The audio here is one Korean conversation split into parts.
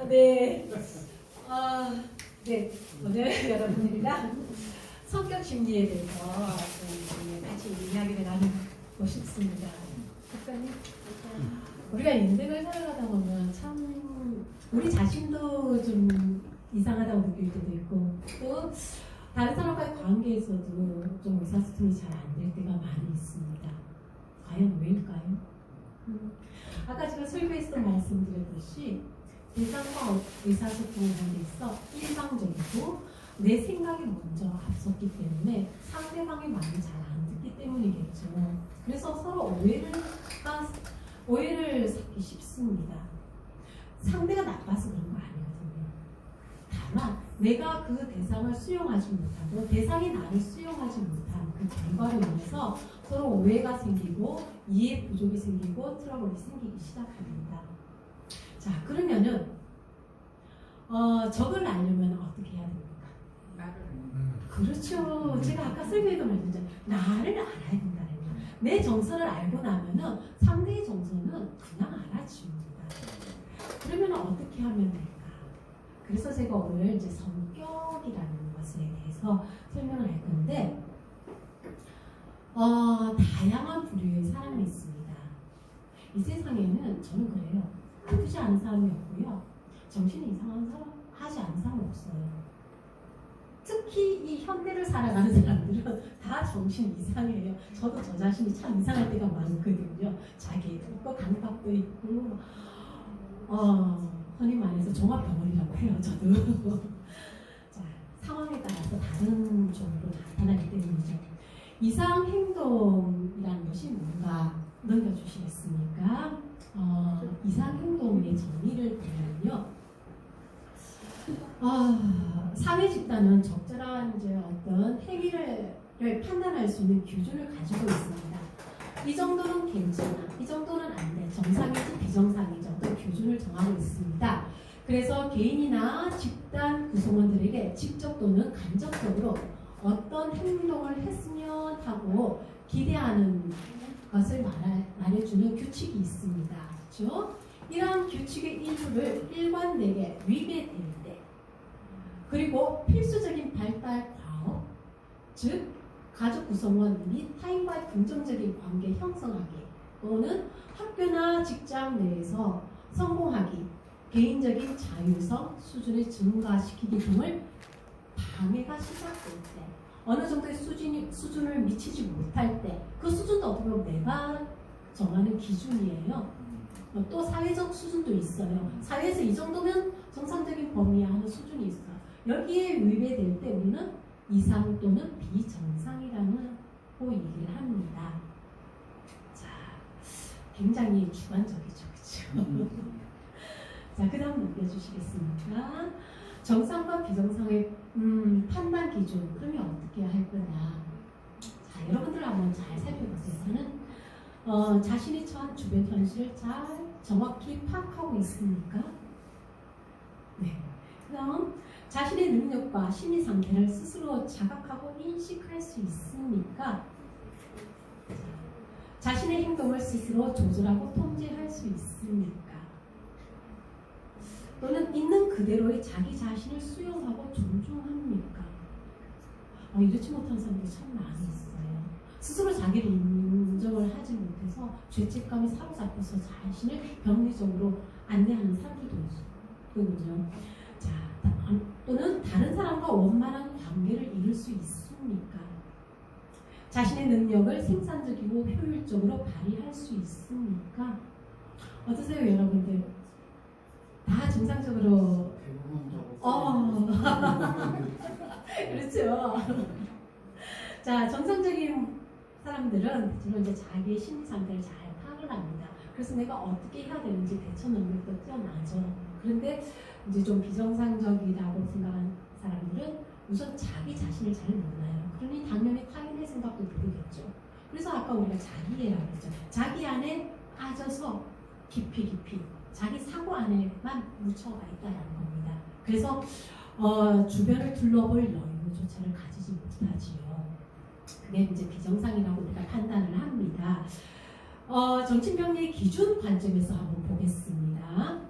네. 네. 오늘 여러분들이랑 성격 심리에 대해서 좀 같이 이야기를 나누고 싶습니다. 작가님, 우리가 인생을 살아가다 보면 참 우리 자신도 좀 이상하다고 느낄 때도 있고 또 다른 사람과의 관계에서도 좀 의사소통이 잘 안 될 때가 많이 있습니다. 과연 왜일까요? 아까 제가 설교에서 말씀드렸듯이 대상과 의사소통을 하는 데 있어 일방적이고 내 생각이 먼저 앞섰기 때문에 상대방의 말을 잘 안 듣기 때문이겠죠. 그래서 서로 오해를 사기 쉽습니다. 상대가 나빠서 그런 거 아니거든요. 다만 내가 그 대상을 수용하지 못하고 대상이 나를 수용하지 못한 그 결과로 인해서 서로 오해가 생기고 이해 부족이 생기고 트러블이 생기기 시작합니다. 자, 그러면은 적을 알려면 어떻게 해야 됩니까? 그렇죠. 제가 아까 설교에도 말씀드렸잖아요. 나를 알아야 된다는 거예요. 내 정서를 알고 나면은 상대의 정서는 그냥 알아집니다. 그러면 어떻게 하면 될까? 그래서 제가 오늘 이제 성격이라는 것에 대해서 설명을 할 건데, 다양한 부류의 사람이 있습니다. 이 세상에는 저는 그래요. 아프지 않은 사람이 없고요. 정신이 이상한 사람, 하지 않은 사람 없어요. 특히 이 현대를 살아가는 사람들은 다 정신 이상해요. 저도 저 자신이 참 이상할 때가 많거든요. 자기도 있고 강박도 있고 흔히 말해서 종합병원이라고 해요. 저도. 자, 상황에 따라서 다른 쪽으로 나타나기 때문이죠. 이상 행동이라는 것이 뭔가 넘겨주시겠습니까? 이상 행동의 정의를 보면요. 사회 집단은 적절한 이제 어떤 행위를 판단할 수 있는 기준을 가지고 있습니다. 이 정도는 괜찮아, 이 정도는 안 돼, 정상이지 비정상이지 어떤 기준을 정하고 있습니다. 그래서 개인이나 집단 구성원들에게 직접 또는 간접적으로 어떤 행동을 했으면 하고 기대하는 것을 말해주는 규칙이 있습니다. 그렇죠? 이러한 규칙의 일부를 일관되게 위배될 때, 그리고 필수적인 발달 과업, 즉 가족 구성원 및 타인과의 긍정적인 관계 형성하기, 또는 학교나 직장 내에서 성공하기, 개인적인 자율성 수준을 증가시키기 등을 방해가 시작될 때, 어느 정도의 수준을 미치지 못할 때, 그 수준도 어떻게 보면 내가 정하는 기준이에요. 또 사회적 수준도 있어요. 사회에서 이 정도면 정상적인 범위야 하는 수준이 있어요. 여기에 위배될 때 우리는 이상 또는 비정상이라는 얘기를 합니다. 자, 굉장히 주관적이죠, 그렇죠? 자, 그 다음 넘겨주시겠습니까? 정상과 비정상의 판단 기준, 그러면 어떻게 할 거냐? 자, 여러분들 한번 잘 살펴보세요. 저는 자신이 처한 주변 현실을 잘 정확히 파악하고 있습니까? 네. 그 다음, 자신의 능력과 심리 상태를 스스로 자각하고 인식할 수 있습니까? 자신의 행동을 스스로 조절하고 통제할 수 있습니까? 또는 있는 그대로의 자기 자신을 수용하고 존중합니까? 이렇지 못한 사람들이 참 많이 있어요. 스스로 자기를 인정을 하지 못해서 죄책감이 사로잡혀서 자신을 병리적으로 안내하는 사람들도 있거든요. 자, 또는 다른 사람과 원만한 관계를 이룰 수 있습니까? 자신의 능력을 생산적이고 효율적으로 발휘할 수 있습니까? 어떠세요, 여러분들? 다 정상적으로 그렇죠. 자, 정상적인 사람들은 주로 이제 자기의 심리 상태를 잘 파악을 합니다. 그래서 내가 어떻게 해야 되는지 대처 능력도 뛰어나죠. 그런데 이제 좀 비정상적이라고 생각하는 사람들은 우선 자기 자신을 잘 몰라요. 그러니 당연히 타인의 생각도 모르겠죠. 그래서 아까 우리가 자기애라고 했죠. 자기 안에 빠져서 깊이 자기 사고 안에만 묻혀가 있다는 겁니다. 그래서 주변을 둘러볼 여유조차를 가지지 못하지요. 그게 이제 비정상이라고 우리가 판단을 합니다. 정신병리의 기준 관점에서 한번 보겠습니다.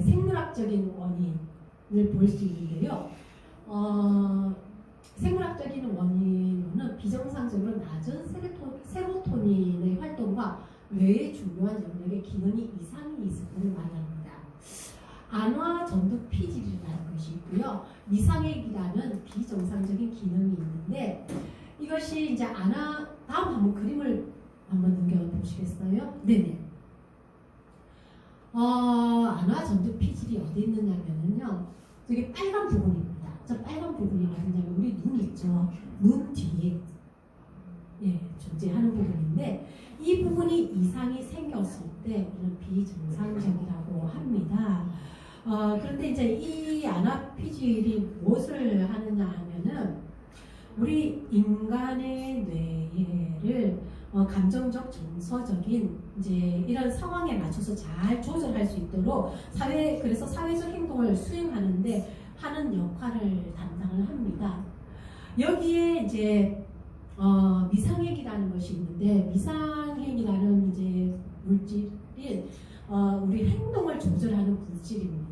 생물학적인 원인을 볼 수 있는데요. 생물학적인 원인은 비정상적으로 낮은 세로토닌의 활동과 뇌의 중요한 영역의 기능이 이상이 있을 것을 말합니다. 안화전두 피질이라는 것이 있고요. 미상액이라는 비정상적인 기능이 있는데 이것이 이제 다음 한번 그림을 한번 넘겨보시겠어요? 네네. 안화전두 피질이 어디 있느냐면요. 저게 빨간 부분입니다. 저 빨간 부분이 어디냐면 우리 눈 있죠. 눈 뒤에 존재하는 부분인데 이 부분이 이상이 생겼을 때 우리는 비정상적이라고 합니다. 그런데 이제 이 안화피질이 무엇을 하느냐 하면은 우리 인간의 뇌를 감정적, 정서적인 이제 이런 상황에 맞춰서 잘 조절할 수 있도록 그래서 사회적 행동을 수행하는데 하는 역할을 담당을 합니다. 여기에 이제 미상핵이라는 것이 있는데 미상핵이라는 이제 물질이 우리 행동을 조절하는 물질입니다.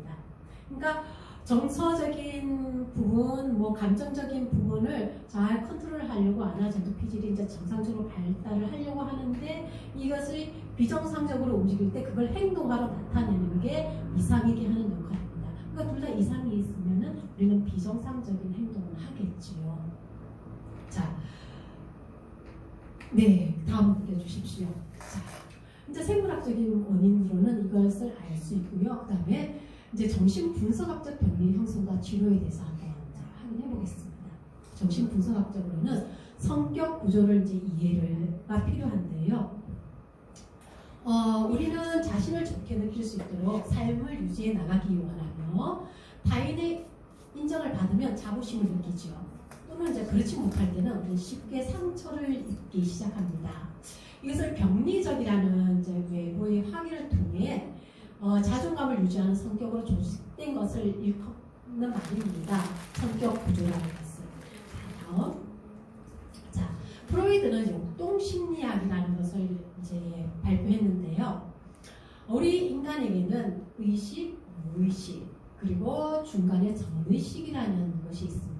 그러니까 정서적인 부분, 감정적인 부분을 잘 컨트롤하려고 안화전두 피질이 이제 정상적으로 발달을 하려고 하는데 이것을 비정상적으로 움직일 때 그걸 행동하러 나타내는 게 미상핵이 하는 역할입니다. 그러니까 둘 다 이상이 있으면은 우리는 비정상적인 행동을 하겠지요. 자, 다음 보여주십시오. 자, 이제 생물학적인 원인으로는 이것을 알 수 있고요. 그 다음에 이제 정신분석학적 병리 형성과 치료에 대해서 한번 확인해 보겠습니다. 정신분석학적으로는 성격 구조를 이제 이해가 필요한데요. 우리는 자신을 좋게 느낄 수 있도록 삶을 유지해 나가기 원하며 타인의 인정을 받으면 자부심을 느끼죠. 또는 이제 그렇지 못할 때는 우리는 쉽게 상처를 입기 시작합니다. 이것을 병리적이라는 이제 외부의 확인을 통해 자존감을 유지하는 성격으로 조직된 것을 일컫는 말입니다. 성격 구조라는 것을. 다음. 자, 프로이드는 역동심리학이라는 것을 이제 발표했는데요. 우리 인간에게는 의식, 무의식, 그리고 중간에 전의식이라는 것이 있습니다.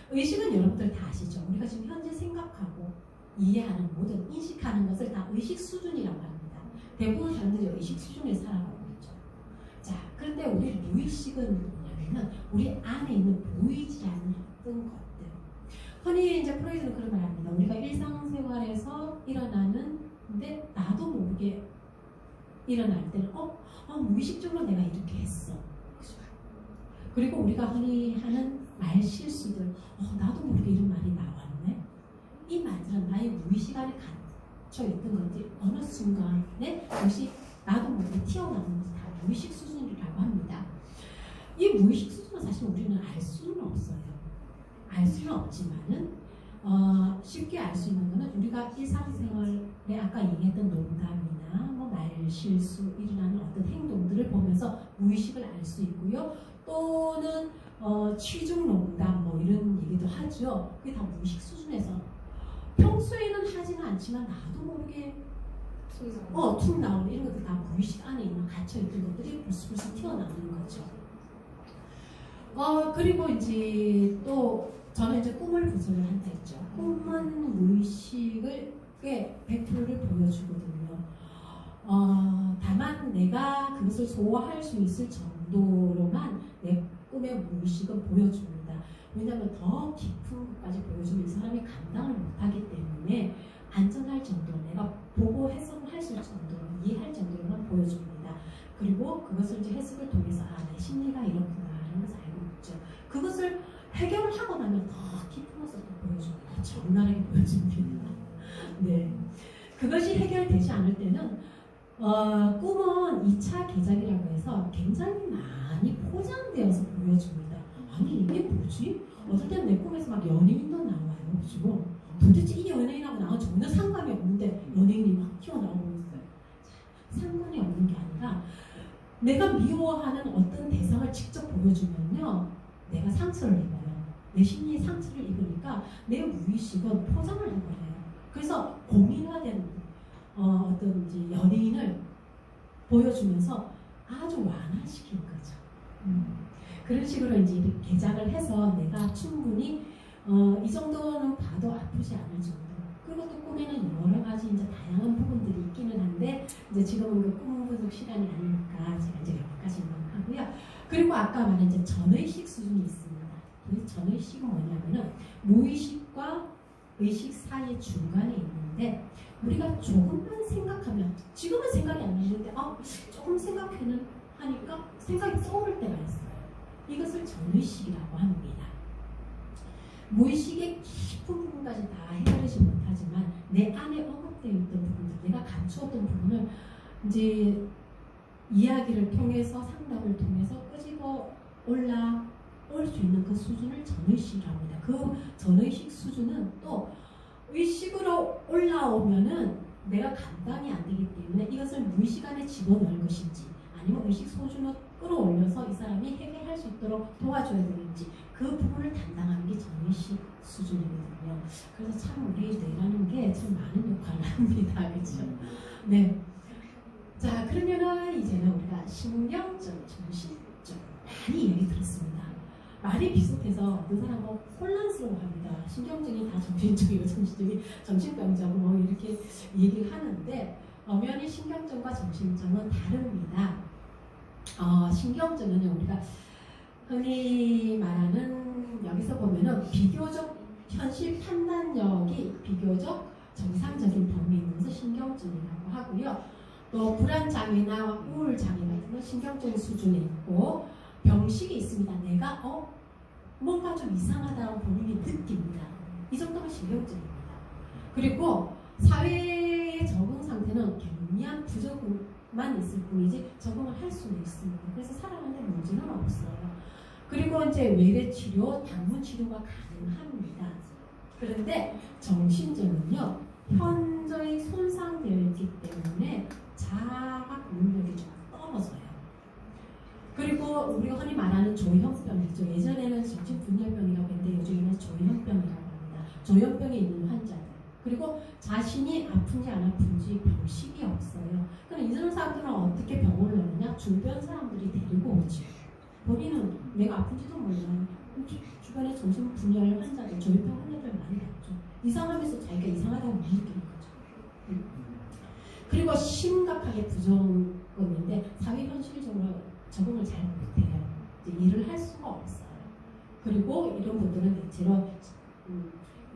의식은 여러분들 다 아시죠? 우리가 지금 현재 생각하고 이해하는 모든 인식하는 것을 다 의식 수준이라고 합니다. 대부분 사람들이 의식 수준에 살아가고 있죠. 자, 그런데 우리 무의식은 뭐냐면은 우리 안에 있는 보이지 않는 어떤 것들. 흔히 이제 프로이드는 그런 말 합니다. 우리가 일상생활에서 일어나는데 나도 모르게 일어날 때는 무의식적으로 내가 이렇게 했어. 그리고 우리가 흔히 하는 말 실수들, 나도 모르게 이런 말이 나왔네. 이 말들은 나의 무의식 안에 갇혀있던 것들이 어느 순간에 그것이 나도 모르게 튀어나오는 것이 다 무의식 수준이라고 합니다. 이 무의식 수준은 사실 우리는 알 수는 없어요. 알 수는 없지만은 쉽게 알 수 있는 것은 우리가 일상생활에 아까 얘기했던 농담이나 말 실수, 일어나는 어떤 행동들을 보면서 무의식을 알 수 있고요. 또는 취중 농담 이런 얘기도 하죠. 그게 다 무의식 수준에서 평소에는 하지는 않지만 나도 모르게 툭 나오는 이런 것들 다 무의식 안에 있는 갇혀있던 것들이 불쑥불쑥 튀어나오는 거죠. 그리고 이제 또 저는 이제 꿈을 분석을 한다 했죠. 꿈은 무의식을 꽤 100%를 보여주거든요. 다만 내가 그것을 소화할 수 있을 정도로만 내 꿈의 무의식은 보여줍니다. 왜냐하면 더 깊은 것까지 보여주면 이 사람이 감당을 못하기 때문에 안전할 정도로 내가 보고 해석할 수 있을 정도로 이해할 정도로만 보여줍니다. 그리고 그것을 이제 해석을 통해서 내 심리가 이렇구나 하는 것을 알고 있죠. 그것을 해결을 하고 나면 더 깊은 것을 또 보여줍니다. 적나라하게 보여줍니다. 네, 그것이 해결되지 않을 때는 꿈은 2차 개작이라고 해서 굉장히 많이 포장되어서 보여줍니다. 아니 이게 뭐지? 어떨 때는 내 꿈에서 막 연예인도 나와요. 그죠? 도대체 이 연예인하고 나와 전혀 상관이 없는데 연예인이 막 튀어나오고 있어요. 상관이 없는 게 아니라 내가 미워하는 어떤 대상을 직접 보여주면요. 내가 상처를 입어요. 내 심리에 상처를 입으니까 내 무의식은 포장을 해버려요. 그래서 공인화된 어떤 이제 연예인을 보여주면서 아주 완화시킨 거죠. 그런 식으로 이제 개장을 해서 내가 충분히 이 정도는 봐도 아프지 않을 정도. 그리고 또 꿈에는 여러 가지 이제 다양한 부분들이 있기는 한데 이제 지금은 그 꿈 분석 시간이 아니니까 제가 이제 여기까지만 하고요. 그리고 아까 말한 이제 전의식 수준이 있습니다. 그 전의식은 뭐냐면은 무의식과 의식 사이의 중간에 있는데 우리가 조금만 생각하면 지금은 생각이 안 나는데 조금 생각하는 하니까 생각이 떠오를 때가 있어요. 이것을 전의식이라고 합니다. 무의식의 깊은 부분까지 다 해결하지 못하지만 내 안에 억압되어 있던 부분들, 내가 감추었던 부분을 이제 이야기를 통해서 상담을 통해서 끄집어 올라올 수 있는 그 수준을 전의식이라고 합니다. 그 전의식 수준은 또 의식으로 올라오면은 내가 감당이 안 되기 때문에 이것을 무의식 안에 집어넣을 것인지 아니면 의식 수준을 끌어올려서 이 사람이 해결할 수 있도록 도와줘야 되는지 그 부분을 담당하는 게 전의식 수준이거든요. 그래서 참 우리 뇌라는 게 참 많은 역할을 합니다. 그렇죠? 네. 자, 그러면은 이제는 우리가 신경적, 정신적 많이 얘기 들었습니다. 말이 비슷해서 어떤 사람은 혼란스러워합니다. 신경증이 다 정신적이고 정신적이 정신병자고 뭐 이렇게 얘기를 하는데 엄연히 신경증과 정신증은 다릅니다. 신경증은 우리가 흔히 말하는 여기서 보면은 비교적 현실 판단력이 비교적 정상적인 범위에 있는 것을 신경증이라고 하고요. 또 불안장애나 우울장애 같은 건 신경증 수준에 있고 병식이 있습니다. 내가 뭔가 좀 이상하다고 본인이 느낍니다. 이 정도가 신경증입니다. 그리고 사회의 적응 상태는 경미한 부적응만 있을 뿐이지 적응을 할 수는 있습니다. 그래서 살아가는데 문제는 없어요. 그리고 이제 외래 치료, 단문 치료가 가능합니다. 그런데 정신증은요, 현저히 손상되어 있기 때문에 자각 능력이 좀 떨어져요. 그리고 우리가 흔히 말하는 조현병이죠. 예전에는 정신분열병이라고 했는데 요즘에는 조현병이라고 합니다. 조현병에 있는 환자들. 그리고 자신이 아픈지 안 아픈지 병식이 없어요. 그럼 이런 사람들은 어떻게 병원을 오느냐? 주변 사람들이 데리고 오죠. 본인은 내가 아픈지도 몰라요. 주변에 정신분열 환자들, 조현병 환자들 많이 봤죠. 이상하면서 자기가 이상하다고 느끼는 거죠. 그리고 심각하게 부정권인데 사회 현실적으로 적응을 잘 못해요. 일을 할 수가 없어요. 그리고 이런 분들은 대체로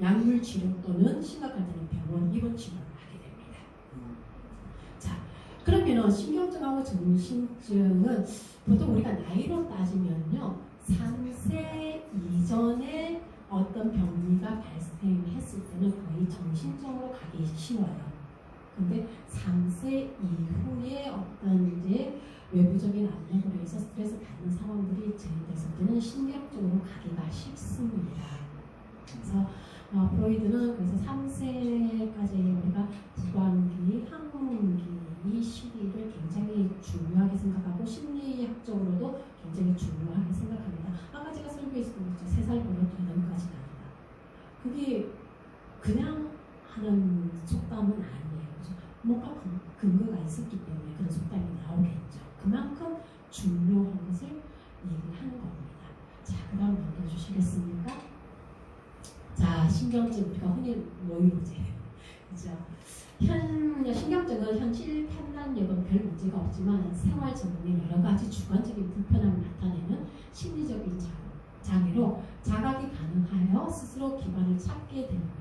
약물 치료 또는 심각할 때는 병원 입원 치료를 하게 됩니다. 자, 그러면 신경증하고 정신증은 보통 우리가 나이로 따지면요, 3세 이전에 어떤 병리가 발생했을 때는 거의 정신적으로 가기 쉬워요. 근데 3세 이후에 어떤 이제 외부적인 압력으로 해서 스트레스 받는 상황들이 제기됐을 때는 신경적으로 가기가 쉽습니다. 그래서 프로이드는 그래서 3세까지 우리가 부관기, 항문기 이 시기를 굉장히 중요하게 생각하고 심리학적으로도 굉장히 중요하게 생각합니다. 아까 제가 설교했던 거죠. 3살부터 8까지 간다. 그게 그냥 하는 속담은 아니에요. 그래서 뭔가 근거가 있었기 때문에 그런 속담이 나오겠죠. 그만큼 중요한 것을 얘기하는 겁니다. 자, 그 다음 넘겨주시겠습니까? 자, 신경증 우리가 흔히 노이로제, 그죠? 신경증은 현실 판단력은 별 문제가 없지만 생활 적응에 여러 가지 주관적인 불편함을 나타내는 심리적인 장애로 자각이 가능하여 스스로 기반을 찾게 됩니다.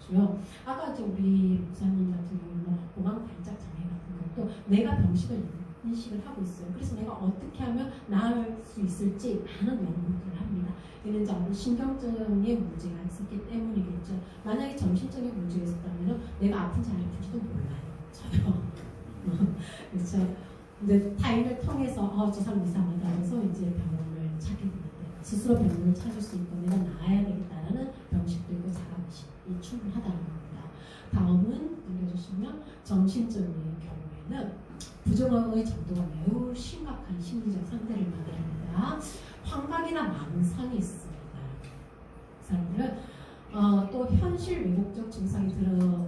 그렇죠? 아까 우리 목사님 같은 경우는 공황 발작 장애 같은 것도 내가 병식을 인식을 하고 있어요. 그래서 내가 어떻게 하면 나을 수 있을지 많은 연구들을 합니다. 이는 이제 신경증에 문제가 있었기 때문이겠죠. 만약에 정신적인 문제가 있었다면 내가 아픈지 안 아픈지도 몰라요. 저요. 그렇죠. 이제 타인을 통해서 저 사람 이상하다 해서 이제 병원을 찾게 되는데 스스로 병원을 찾을 수 있고 내가 나아야 되겠다라는 병식도 있고 자각의식이 충분하다는 겁니다. 다음은 넘겨주시면 정신적인 경우에는 부정의 정도가 매우 심각한 심리적 상태를 말합니다. 환각이나 망상이 있습니다. 그 사람들은 또 현실 왜곡적 증상이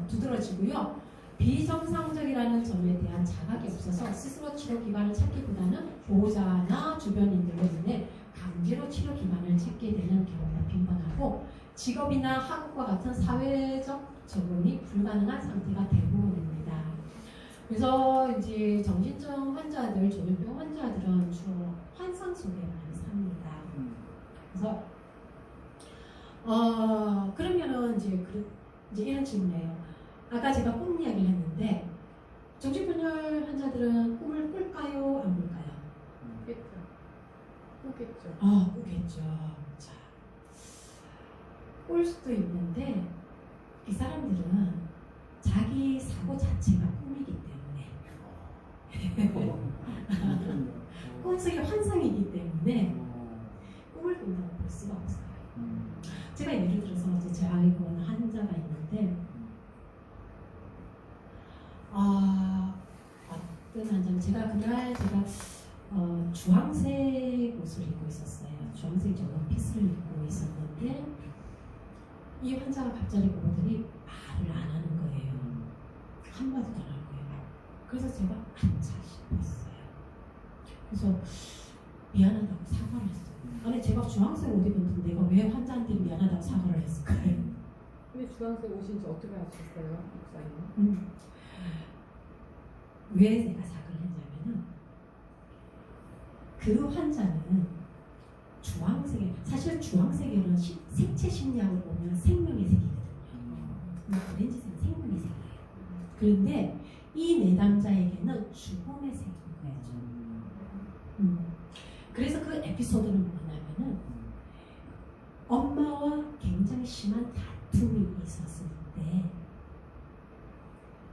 두드러지고요. 비정상적이라는 점에 대한 대한 자각이 없어서 스스로 치료 기관을 찾기보다는 보호자나 주변인들로 인해 강제로 치료 기관을 찾게 되는 경우가 빈번하고 직업이나 학업과 같은 사회적 적응이 불가능한 상태가 대부분입니다. 그래서 이제 정신증 환자들, 조현병 환자들은 주로 환상 속에 많이 삽니다. 그래서 그러면은 이제 이런 질문이에요. 아까 제가 꿈 이야기를 했는데 정신분열 환자들은 꿈을 꿀까요? 안 꿀까요? 꾸겠죠. 꾸겠죠. 자, 꿀 수도 있는데 이 사람들은 자기 사고 자체가 꿈이기 때문에 꿈속의 환상이기 때문에 꿈을 꾼다고 볼 수가 없어요. 제가 예를 들어서 이제 제 아이 보는 환자가 있는데 어떤 환자는 제가 주황색 옷을 입고 있었어요. 주황색 원피스를 입고 있었는데 이 환자가 갑자기 보더니 말을 안 하는 거예요. 한마디도 안 하는 거예요. 그래서 제가 아차 싶었어요. 그래서 미안하다고 사과를 했어요. 아니 제가 주황색 옷 입었는데 내가 왜 환자한테 미안하다고 사과를 했을까요? 근데 주황색 옷인지 어떻게 아셨어요, 목사님? 왜 내가 사과를 했냐면은 그 환자는 사실 주황색에는 색채 심리학으로 보면 생명의 색이거든요. 오렌지색은 생명의 색이에요. 그런데 이 내담자에게는 죽음의 색인 거예요. 그래서 그 에피소드는 뭐냐면은 엄마와 굉장히 심한 다툼이 있었을 때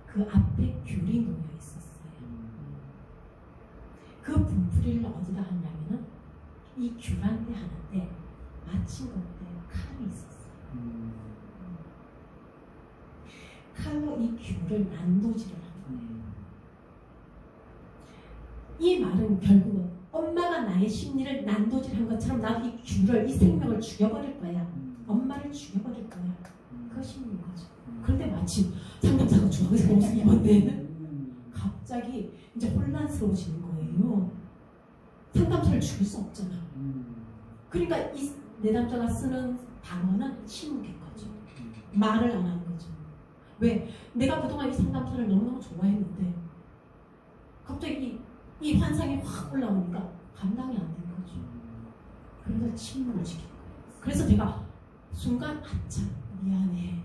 그 앞에 귤이 놓여 있었어요. 그 분풀이를 어디다 하냐면은 이 귤한테 하는데 마침 그때 칼이 있었어요. 칼로 이 귤을 난도질을 한 거예요. 이 말은 결국은 엄마가 나의 심리를 난도질한 것처럼 나도 이 귤을, 이 생명을 죽여버릴 거야. 엄마를 죽여버릴 거야. 그 심리인 거죠. 그런데 마침 상담사가 주황색 옷을 입었는데 갑자기 이제 혼란스러워지는 거예요. 상담사를 죽일 수 없잖아. 그러니까 이 내담자가 쓰는 단어는 침묵인 거죠. 말을 안 하는 거죠. 왜? 내가 그동안 이 상담사를 너무너무 좋아했는데 갑자기 이 환상이 확 올라오니까 감당이 안 된 거죠. 그래서 침묵을 지킨 거예요. 그래서 내가 순간 아차 미안해.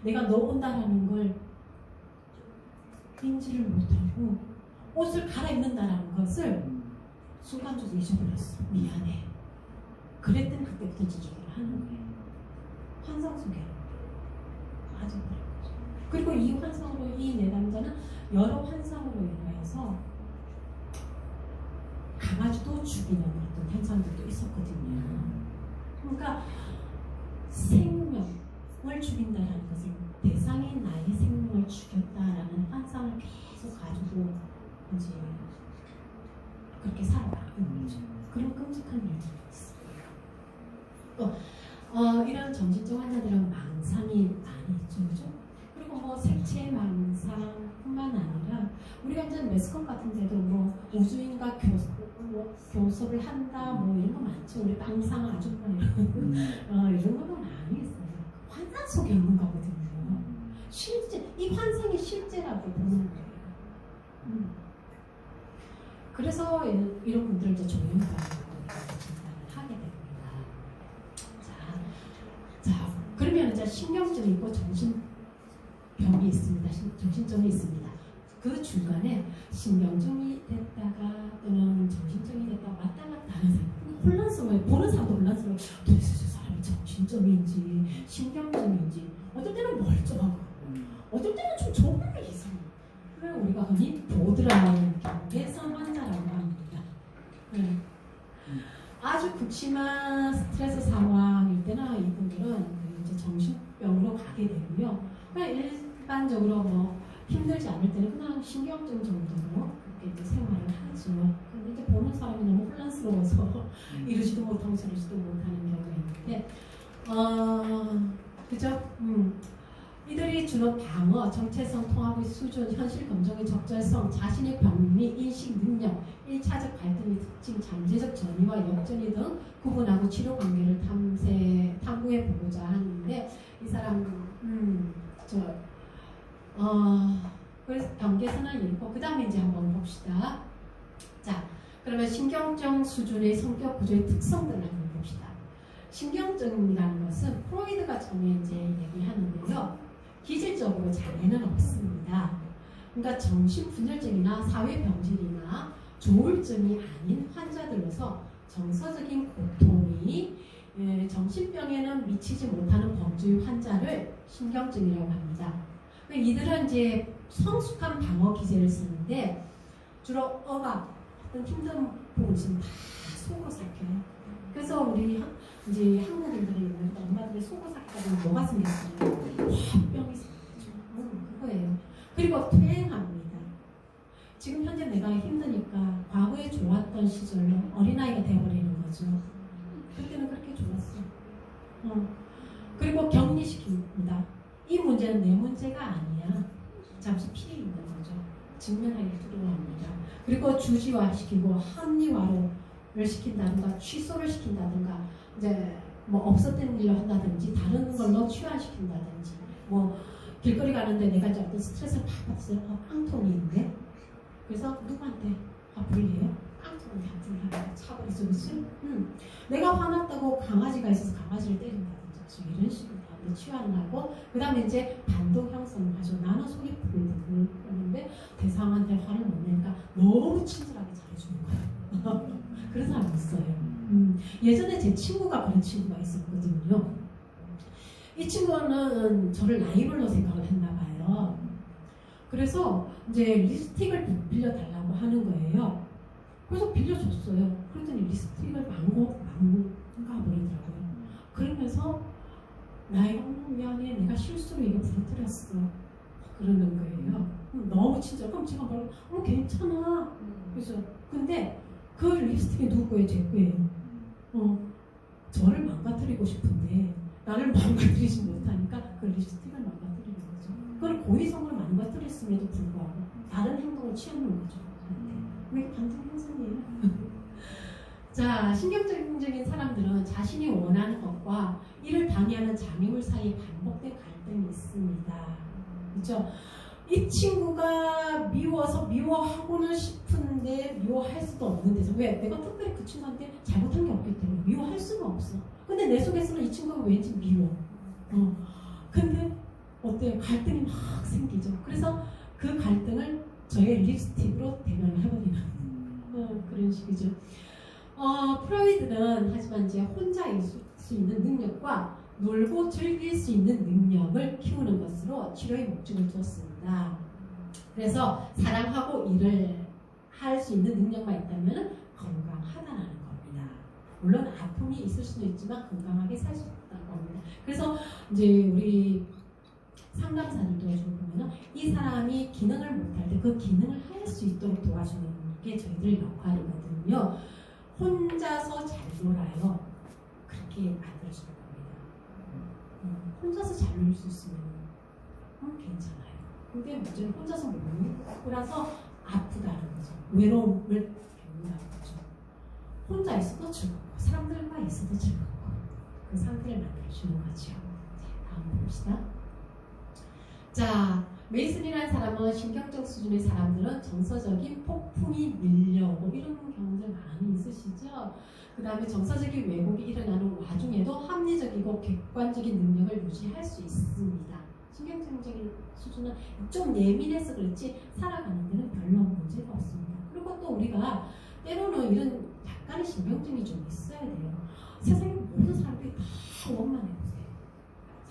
내가 너 온다라는 걸 인지를 못하고 옷을 갈아입는다라는 것을 순간적으로 잊어버렸어. 미안해. 그랬더니 그때부터 지적을 하는 거예요. 환상 속에 빠져버린 거죠. 그리고 이 환상으로 이 내담자는 여러 환상으로 인해서 강아지도 죽이는 어떤 현상들도 있었거든요. 그러니까 생명을 죽인다는 것은 대상이 나의 생명을 죽였다라는 환상을 계속 가지고 이제 그렇게 살아가는 거죠. 그런 끔찍한 일들이 있어요. 또 이런 정신적 환자들은 망상이 많이 있죠, 그죠? 그리고 뭐 색채 망상뿐만 아니라 우리가 이제 매스컴 같은 데도 뭐 우주인과 교섭을 한다 뭐 이런 거 많죠. 우리 빵상 아줌마 이런 거는 많이 있어요. 환상 속에 있는 거거든요. 실제 이 환상이 실제라고 보는 거예요. 그래서 이런 분들을 이제 조용히 진단을 하게 됩니다. 자 그러면 이제 신경증이 있고 정신병이 있습니다. 정신증이 있습니다. 그 중간에 신경증이 됐다가 또는 정신증이 됐다가 왔다 갔다 하는 사람 혼란스러워요. 보는 사람도 혼란스러워요. 도대체 저 사람이 정신증인지 신경증인지 어떨 때는 멀쩡하고 어떨 때는 좀 조금은 이상해요. 그걸 우리가 흔히 보드라는 경계성 환자라고 합니다. 네. 아주 극심한 스트레스 상황일 때는 이분들은 이제 정신병으로 가게 되고요. 그냥 일반적으로 뭐 힘들지 않을 때는 그냥 신경증 정도로 그렇게 이제 생활을 하죠. 근데 이제 보는 사람이 너무 혼란스러워서 이러지도 못하고 저러지도 못하는 경우가 있는데, 그죠? 이들이 주로 방어, 정체성, 통합의 수준, 현실 검증의 적절성, 자신의 병리, 인식 능력, 1차적 갈등의 특징, 잠재적 전이와 역전이 등 구분하고 치료 관계를 탐구해 보고자 하는데 이 사람 그래서 경계선을 읽고 그 다음에 이제 한번 봅시다. 자, 그러면 신경증 수준의 성격 구조의 특성들을 한번 봅시다. 신경증이라는 것은 프로이드가 처음에 이제 얘기하는데요. 기질적으로 장애는 없습니다. 그러니까 정신분열증이나 사회병질이나 조울증이 아닌 환자들로서 정서적인 고통이 정신병에는 미치지 못하는 범주의 환자를 신경증이라고 합니다. 이들은 이제 성숙한 방어 기제를 쓰는데 주로 억압, 어떤 힘든 부분 있으면 다 속으로 삭혀요. 그래서 우리 이제 한국인들이 엄마들이 속으로 삭히다 보면 뭐가 생겼어요? 화병이 생겼죠. 그거예요. 그리고 퇴행합니다. 지금 현재 내가 힘드니까 과거에 좋았던 시절로 어린아이가 되어버리는 거죠. 그때는 그렇게 좋았어. 그리고 격리시킵니다. 이 문제는 내 문제가 아니야. 잠시 피해 있는 거죠. 직면하기 두려워합니다. 그리고 주지화시키고 합리화를 시킨다든가 취소를 시킨다든가 이제 뭐 없었던 일로 한다든지 다른 걸로 취환시킨다든지 뭐 길거리 가는데 내가 이제 어떤 스트레스를 팍 받았어요. 깡통이 있는데 그래서 누구한테 불리해요? 깡통한테 불리하게 차버리죠. 그치? 내가 화났다고 강아지가 있어서 강아지를 때린다든지 이런 식으로 취환을 하고 그 다음에 이제 반동 형성을 하죠. 나는 속이 부글부글 하는데 대상한테 화를 못 내니까 너무 친절하게 잘해주는 거예요. 그런 사람이 있어요. 예전에 제 친구가 그런 친구가 있었거든요. 이 친구는 저를 라이벌로 생각을 했나 봐요. 그래서 이제 립스틱을 빌려달라고 하는 거예요. 그래서 빌려줬어요. 그랬더니 립스틱을 망가버리더라고요. 그러면서 나이가 미안해, 내가 실수로 이거 부러뜨렸어 그러는 거예요. 너무 친절. 그럼 제가 말하고 괜찮아. 그래서 근데 그 립스틱이 누구 거예요? 제 거예요. 저를 망가뜨리고 싶은데 나를 망가뜨리지 못하니까 그 립스틱을 망가뜨리는 거죠. 그걸 고의성을 망가뜨렸음에도 불구하고 다른 행동을 취하는 거죠. 왜 반동 형성이에요? 자, 신경적인 사람들은 자신이 원하는 것과 이를 방해하는 장애물 사이에 반복된 갈등이 있습니다. 그렇죠? 이 친구가 미워서 미워하고는 싶은데 미워할 수도 없는 데서 왜? 내가 특별히 그 친구한테 잘못한 게 없기 때문에 미워할 수는 없어. 근데 내 속에서는 이 친구가 왠지 미워. 근데 어때요? 갈등이 막 생기죠. 그래서 그 갈등을 저의 립스틱으로 대변을 해버리는 그런 식이죠. 프로이드는 하지만 이제 혼자 있을 수 있는 능력과 놀고 즐길 수 있는 능력을 키우는 것으로 치료의 목적을 두었습니다. 그래서 사랑하고 일을 할 수 있는 능력만 있다면 건강하다는 겁니다. 물론 아픔이 있을 수도 있지만 건강하게 살 수 있다는 겁니다. 그래서 이제 우리 상담사들도 보면 이 사람이 기능을 못할 때 그 기능을 할 수 있도록 도와주는 게 저희들 역할이거든요. 혼자서 잘 놀아요. 그렇게 만들어주는 겁니다. 혼자서 잘 놀 수 있으면 괜찮아요. 근데 문제는 혼자서 못 놀아서 아프다는 거죠. 외로움을 겪는다는 거죠. 혼자 있어도 즐겁고 사람들과 있어도 즐겁고 그 상태를 만들어주는 거죠. 다음 봅시다. 자, 메이슨이라는 사람은 신경적 수준의 사람들은 정서적인 폭풍이 밀려오고 이런 경우들 많이 있으시죠? 그 다음에 정서적인 왜곡이 일어나는 와중에도 합리적이고 객관적인 능력을 유지할 수 있습니다. 신경적인 수준은 좀 예민해서 그렇지 살아가는 데는 별로 문제가 없습니다. 그리고 또 우리가 때로는 이런 약간의 신경증이 좀 있어야 돼요. 세상에 모든 사람들이 다 원만해보세요.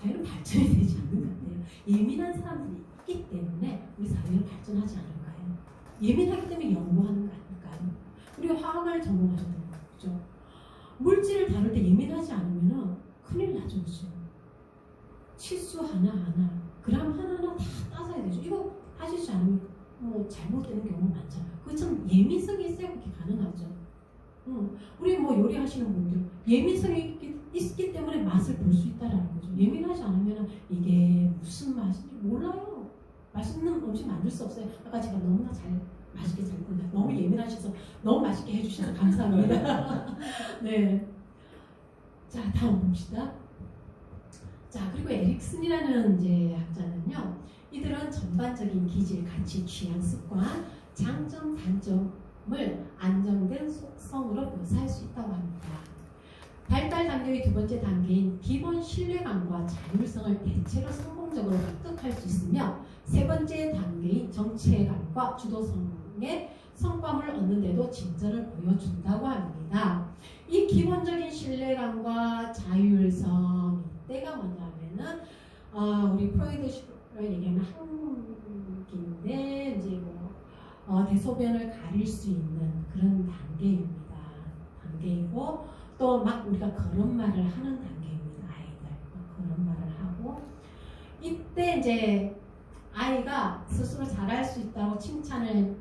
사회는 발전이 되지 않는 것 같아요. 예민한 사람들이 있기 때문에 우리 사회는 발전하지 않을까요? 예민하기 때문에 연구하는 거 아닐까요? 우리가 화학을 전공하셨던 거죠. 물질을 다룰 때 예민하지 않으면 큰일 나죠. 그죠? 치수 하나하나, 그람 하나하나 다 따져야 되죠. 이거 하시지 않으면 뭐 잘못되는 경우 많잖아요. 그것처럼 예민성이 있어야 그렇게 가능하죠. 우리 뭐 요리하시는 분들 예민성이 있기 있기 때문에 맛을 볼 수 있다라는 거죠. 예민하지 않으면 이게 무슨 맛인지 몰라요. 맛있는 음식 만들 수 없어요. 아까 제가 너무나 맛있게 잘 굽는다. 너무 예민하셔서 너무 맛있게 해주셔서 감사합니다. 네. 자, 다음 봅시다. 자, 그리고 에릭슨이라는 이제 학자는요, 이들은 전반적인 기질, 가치, 취향, 습관, 장점, 단점을 안정된 속성으로 묘사할 수 있다고 합니다. 발달 단계의 두 번째 단계인 기본 신뢰감과 자율성을 대체로 성공적으로 획득할 수 있으며 세 번째 단계인 정체감과 주도성의 성과를 얻는데도 진전을 보여준다고 합니다. 이 기본적인 신뢰감과 자율성, 이때가 뭐냐면은 우리 프로이드식으로 얘기하면 항문기인데 이제 대소변을 가릴 수 있는 그런 단계입니다. 단계이고 또 막 우리가 그런 말을 하는 단계입니다. 아이들 그런 말을 하고 이때 이제 아이가 스스로 잘할 수 있다고 칭찬을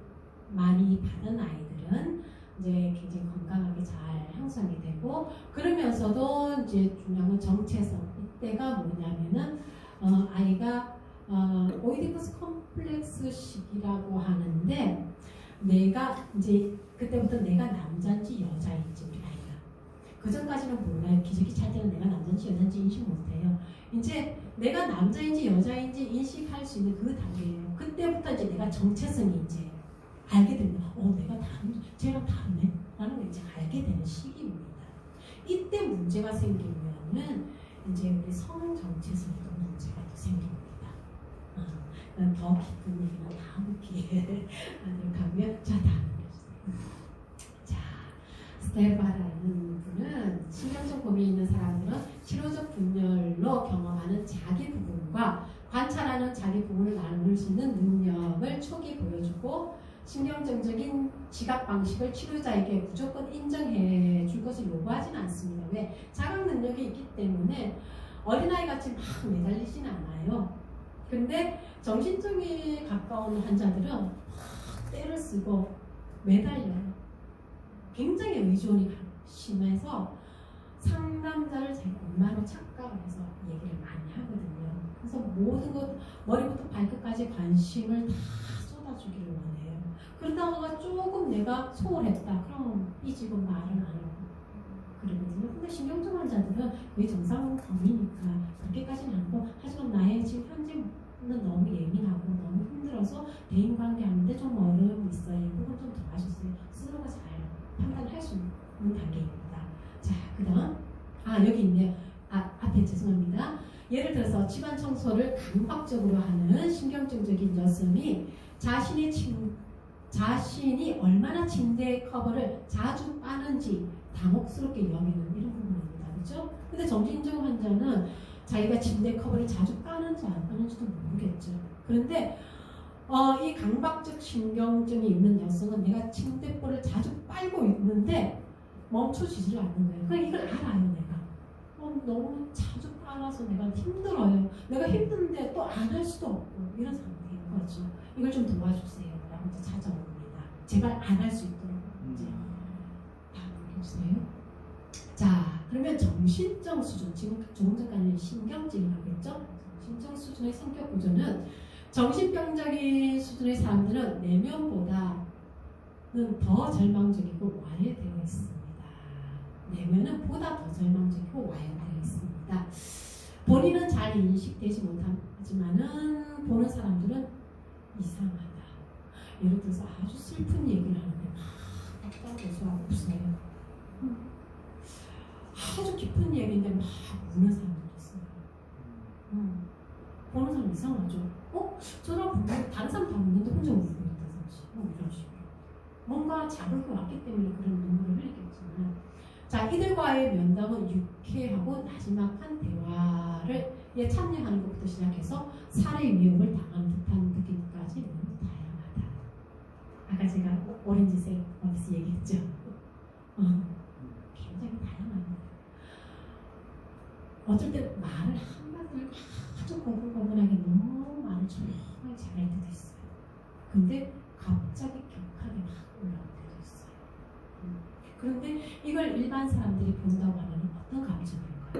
많이 받은 아이들은 이제 굉장히 건강하게 잘 형성이 되고 그러면서도 이제 중요한 건 정체성. 이때가 뭐냐면은 아이가 오이디푸스 컴플렉스 시기라고 하는데 내가 이제 그때부터 내가 남자인지 여자인지 우리 아이가 그 전까지는 몰라요. 기저귀 찰 때는 내가 남자인지 여자인지 인식 못해요. 이제 내가 남자인지 여자인지 인식할 수 있는 그 단계예요. 그때부터 이제 내가 정체성이 이제 알게 됩니다. 내가 쟤랑 다르네 라는 걸 이제 알게 되는 시기입니다. 이때 문제가 생기면은 이제 우리 성 정체성에도 문제가 또 생깁니다. 더 깊은 얘기는 다음 기회에 하도록 하면 자 다음 자 스테바라는 분은 신경적 고민이 있는 사람들은 치료적 분열로 경험하는 자기 부분과 관찰하는 자기 부분을 나눌 수 있는 능력을 초기 보여주고 신경정적인 지각 방식을 치료자에게 무조건 인정해 줄 것을 요구하지는 않습니다. 왜? 자각 능력이 있기 때문에 어린아이 같이 막 매달리지는 않아요. 근데 정신적에 가까운 환자들은 막 때를 쓰고 매달려요. 굉장히 의존이 심해서 상담자를 제 엄마로 착각을 해서 얘기를 많이 하거든요. 그래서 모든 것 머리부터 발끝까지 관심을 다 쏟아주기를 원해요. 그러다가 조금 내가 소홀했다. 그럼 삐지고 말을 안 하고 그러거든요. 근데 신경증 환자들은 거의 정상 범위니까 그렇게까지는 않고 하지만 나의 지금 현재는 너무 예민하고 너무 힘들어서 대인관계 하는데 좀 어려움이 있어요. 그건 좀 도와주세요. 스스로가 잘 판단할 수 있는 단계입니다. 자, 그 다음 여기 있네요. 앞에 죄송합니다. 예를 들어서 집안 청소를 강박적으로 하는 신경증적인 여성이 자신이 얼마나 침대 커버를 자주 빠는지 당혹스럽게 여기는 이런 부분입니다. 그렇죠? 근데 정신증 환자는 자기가 침대 커버를 자주 빠는지 안 빠는지도 모르겠죠. 그런데 이 강박적 신경증이 있는 여성은 내가 침대볼을 자주 빨고 있는데 멈춰지질 않는 거예요. 그러니까 이걸 알아요, 내가. 너무 자주 빨아서 내가 힘들어요. 내가 힘든데 또 안 할 수도 없고 이런 상태인 거죠. 이걸 좀 도와주세요. 라고 이제 찾아옵니다. 제발 안 할 수 있도록 이제 해주세요. 자, 그러면 정신적 수준, 지금 조금 전까지는 신경증이라고 했죠? 정신적 수준의 성격 구조는 정신병적인 수준의 사람들은 내면보다는 더 절망적이고 와해되어 있습니다. 내면은 보다 더 절망적이고 와해되어 있습니다. 본인은 잘 인식되지 못하지만은 보는 사람들은 이상하다. 예를 들어서 아주 슬픈 얘기를 하는데 막 고소하고 없어요. 아주 깊은 얘기인데 막 우는 사람들이 있어요. 보는 사람 이상하죠. 저랑 분명히 다른 사람 다 웃는데 혼자 울고 있다든지 이런 식으로 뭔가 자극이 왔기 때문에 그런 눈물을 흘리겠지만 자, 이들과의 면담은 유쾌하고 나지막한 대화를 참여하는 것부터 시작해서 살해 위협을 당한 듯한 느낌까지 너무 다양하다. 아까 제가 오렌지색 어디서 얘기했죠? 굉장히 다양합니다. 어쩔 때 말을 한마디를 아주 고분고분하게 너무 말을 조용하게 잘할 때도 있어요. 근데 갑자기 격하게 막 올라올 때도 있어요. 그런데 이걸 일반 사람들이 본다고 하면 어떤 감정일까요?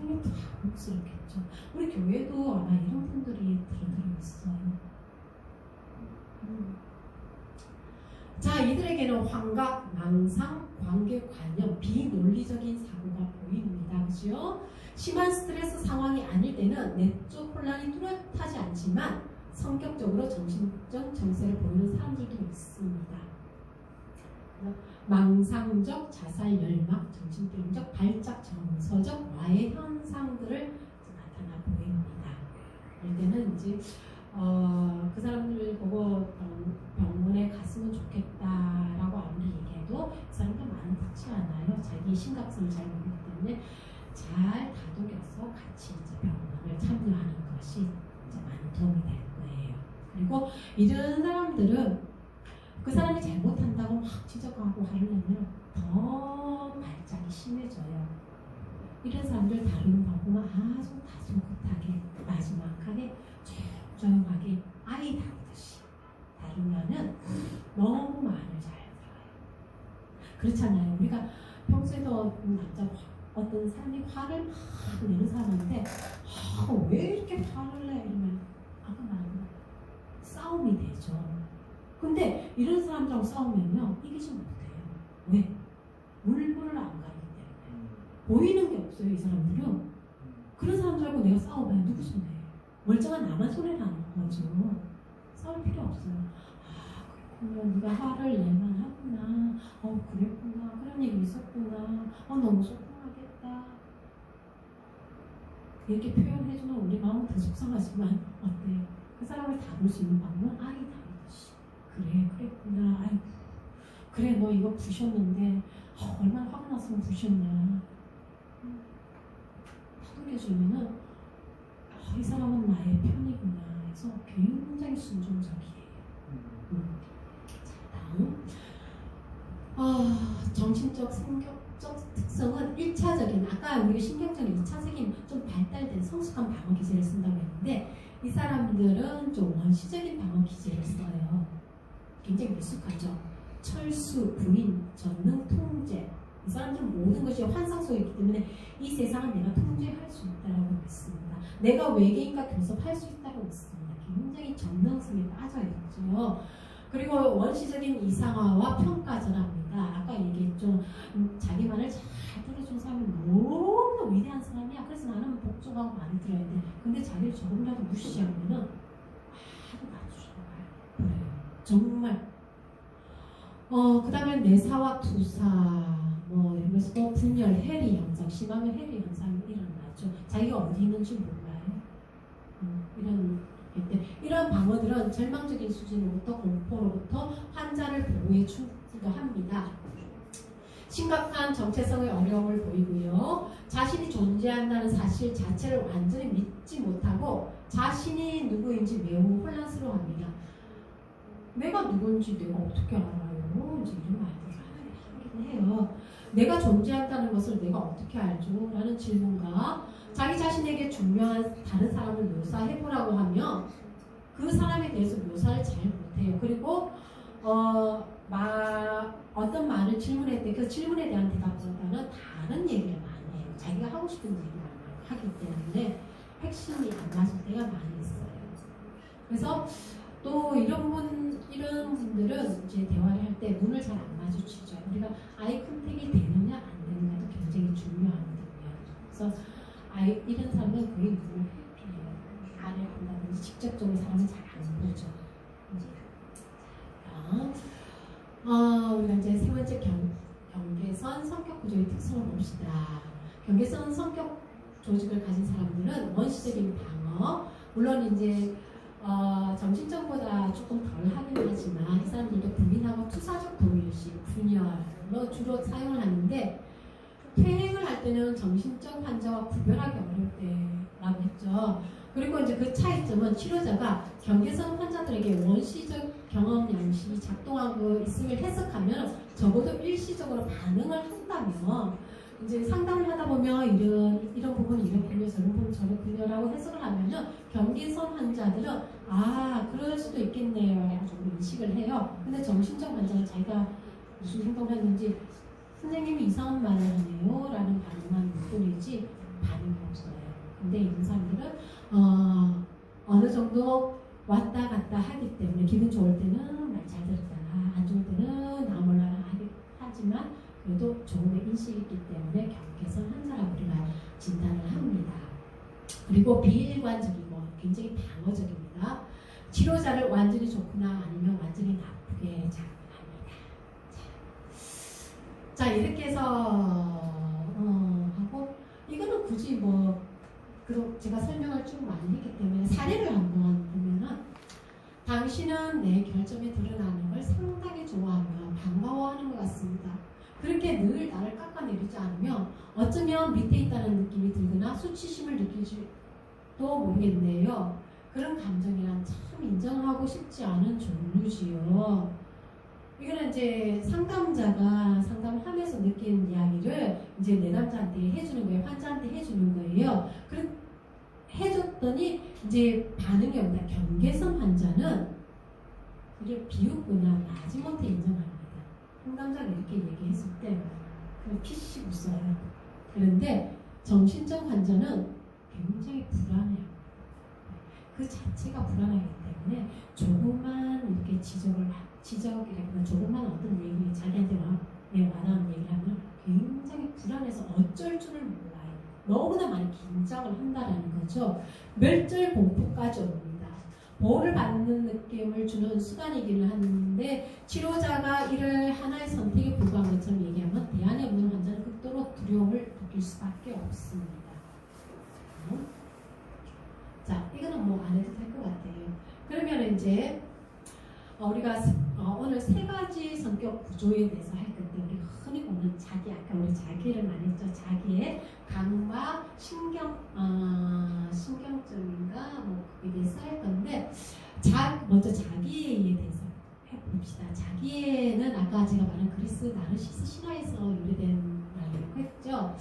선생님도 당혹스럽겠죠. 우리 교회도 아마 이런 분들이 들어 있어요. 자, 이들에게는 환각, 망상, 관계관념, 비논리적인 사고가 보입니다. 그죠? 심한 스트레스 상황이 아닐 때는 내적 혼란이 뚜렷하지 않지만 성격적으로 정신적 정세를 보이는 사람들도 있습니다. 망상적 자살 열망, 정신병적 발작 정서적 와해 현상들을 나타나 보입니다. 이럴 때는 이제 그 사람들 보고 병원에 갔으면 좋겠다라고 아무리 얘기해도 그 사람들 많이 듣지 않아요. 자기 심각성을 잘 모르기 때문에 잘 다독여서 같이 이제 병원을 참여하는 것이 이제 많이 도움이 될 거예요. 그리고 이런 사람들은 그 사람이 잘못한다고 막 지적하고 화를 내면 더 발작이 심해져요. 이런 사람들 다루는 방법은 아주 다소곳하게 마지막하게 조용하게 아이 다루듯이 다루면은 너무 말을 잘 들어요. 그렇잖아요. 우리가 평소에도 남자 어떤 사람이 화를 막 내는 사람한테 왜 이렇게 화를 내? 이러면 아까 말한 싸움이 되죠. 근데 이런 사람들하고 싸우면요 이기지 못해요. 왜? 물불을 안 가기 때문에 보이는 게 없어요. 이 사람들은. 그런 사람들하고 내가 싸워봐야 누구 손해? 멀쩡한 나만 손해라는 거죠. 싸울 필요 없어요. 그렇군요. 네가 화를 낼만 하구나. 그랬구나. 그런 일이 있었구나. 너무 속상하겠다. 이렇게 표현해주면 우리 마음은 더 속상하지만 어때요? 그 사람을 다룰 수 있는 방법은 아이 다루듯이. 그래, 그랬구나. 아이고, 그래, 너 이거 부셨는데 얼마나 화가 났으면 부셨냐. 다독여주면은 이 사람은 나의 편이구나 해서 굉장히 순종적이에요. 다음 정신적, 성격적 특성은 1차적인 아까 우리가 신경적인 2차적인 좀 발달된 성숙한 방어 기제를 쓴다고 했는데 이 사람들은 좀 원시적인 방어 기제를 써요. 굉장히 미숙하죠. 철수, 부인, 전능, 통제 이 사람들은 모든 것이 환상 속에 있기 때문에 이 세상을 내가 통제할 수 있다고 믿습니다. 내가 외계인과 교섭할 수 있다고 믿습니다. 굉장히 전능성에 빠져있죠. 그리고 원시적인 이상화와 평가절합니다. 아까 얘기했죠. 자기 말을 잘 들어준 사람이 너무 위대한 사람이야. 그래서 나는 복종하고 말을 들어야 돼. 근데 자기를 조금이라도 무시하면은 아주 맞추어요. 그래요. 정말. 그 다음에 내사와 투사 이러면서 또 분열, 해리 현상, 심하면 해리 현상이 일어나죠. 자기가 어디 있는지 몰라요. 이런 방어들은 절망적인 수준으로부터 공포로부터 환자를 보호해 주기도 합니다. 심각한 정체성의 어려움을 보이고요. 자신이 존재한다는 사실 자체를 완전히 믿지 못하고 자신이 누구인지 매우 혼란스러워합니다. 내가 누군지 내가 어떻게 알아요? 이제 이런 말들을 하긴 해요. 내가 존재한다는 것을 내가 어떻게 알죠? 라는 질문과 자기 자신에게 중요한 다른 사람을 묘사해보라고 하면 그 사람에 대해서 묘사를 잘 못해요. 그리고 어떤 말을 질문할 때 그 질문에 대한 대답보다는 다른 얘기를 많이 해요. 자기가 하고 싶은 얘기를 하기 때문에 핵심이 안 맞을 때가 많이 있어요. 그래서 또 이런 분들은 이제 대화를 할 때 눈을 잘 안 마주치죠. 우리가 아이 컨택이 되느냐 안 되느냐도 굉장히 중요하거든요. 그래서 이런 사람은 거의 눈을 피해요. 아래 본다든지 직접적으로 사람은 잘 안 보죠. 우리가 이제 세 번째 경계선 성격 구조의 특성을 봅시다. 경계선 성격 조직을 가진 사람들은 원시적인 방어, 물론 이제 정신적보다 조금 덜 하긴 하지만 이 사람들도 부인하고 투사적 동일식, 분열로 주로 사용을 하는데 퇴행을 할 때는 정신적 환자와 구별하기 어려울 때라고 했죠. 그리고 이제 그 차이점은 치료자가 경계선 환자들에게 원시적 경험 양식이 작동하고 있음을 해석하면 적어도 일시적으로 반응을 한다면 이제 상담을 하다 보면 이런 부분이 이렇군요, 저런 부분이 저렇군요라고 해석을 하면은 경계선 환자들은 그럴 수도 있겠네요 조금 인식을 해요. 근데 정신적 환자는 자기가 무슨 행동을 했는지 선생님이 이상한 말을 하네요 라는 반응만 뿐이지 반응이 없어요. 근데 이런 사람들은 어느 정도 왔다 갔다 하기 때문에 기분 좋을 때는 말 잘 들었다, 안 좋을 때는 나 몰라라 하지만 그래도 조금의 인식이 있기 때문에 경계선 환자라고 우리가 진단을 합니다. 그리고 비일관적이고 굉장히 방어적입니다. 치료자를 완전히 좋구나 아니면 완전히 나쁘게 작용합니다. 자 이렇게 해서 하고 이거는 굳이 뭐 그리고 제가 설명을 쭉 많이 했기 때문에 사례를 한번 보면은 당신은 내 결점이 드러나는 걸 상당히 좋아하며 반가워하는 것 같습니다. 그렇게 늘 나를 깎아내리지 않으면 어쩌면 밑에 있다는 느낌이 들거나 수치심을 느낄지도 모르겠네요. 그런 감정이란 참 인정하고 싶지 않은 종류지요. 이거는 이제 상담자가 상담하면서 느끼는 이야기를 이제 내담자한테 해주는 거예요. 환자한테 해주는 거예요. 해줬더니 이제 반응이 온다. 경계선 환자는 그를 비웃거나 마지못해 인정합니다. 상담자가 이렇게 얘기했을 때 그걸 피식 웃어요. 그런데 정신적 환자는 굉장히 불안해요. 그 자체가 불안하기 때문에 조금만 이렇게 지적이라거나 조금만 어떤 얘기 자기한테 와닿은 얘기를 하면 굉장히 불안해서 어쩔 줄을 몰라요. 너무나 많이 긴장을 한다는 거죠. 멸절 공포까지 옵니다. 보호를 받는 느낌을 주는 수단이기는 한데 치료자가 이를 하나의 선택에 불과한 것처럼 얘기하면 대안이 없는 환자는 극도로 두려움을 느낄 수밖에 없습니다. 자, 이거는 뭐 안 해도 될 것 같아요. 그러면 이제 우리가 오늘 세 가지 성격 구조에 대해서 할 건데 우리가 흔히 보는 자기, 아까 우리 자기를 많이 했죠. 자기의 강과 신경적인가 뭐 그에 대해서 할 건데 먼저 자기에 대해서 해봅시다. 자기에는 아까 제가 말한 그리스 나르시스 신화에서 유래된 말이라고 했죠.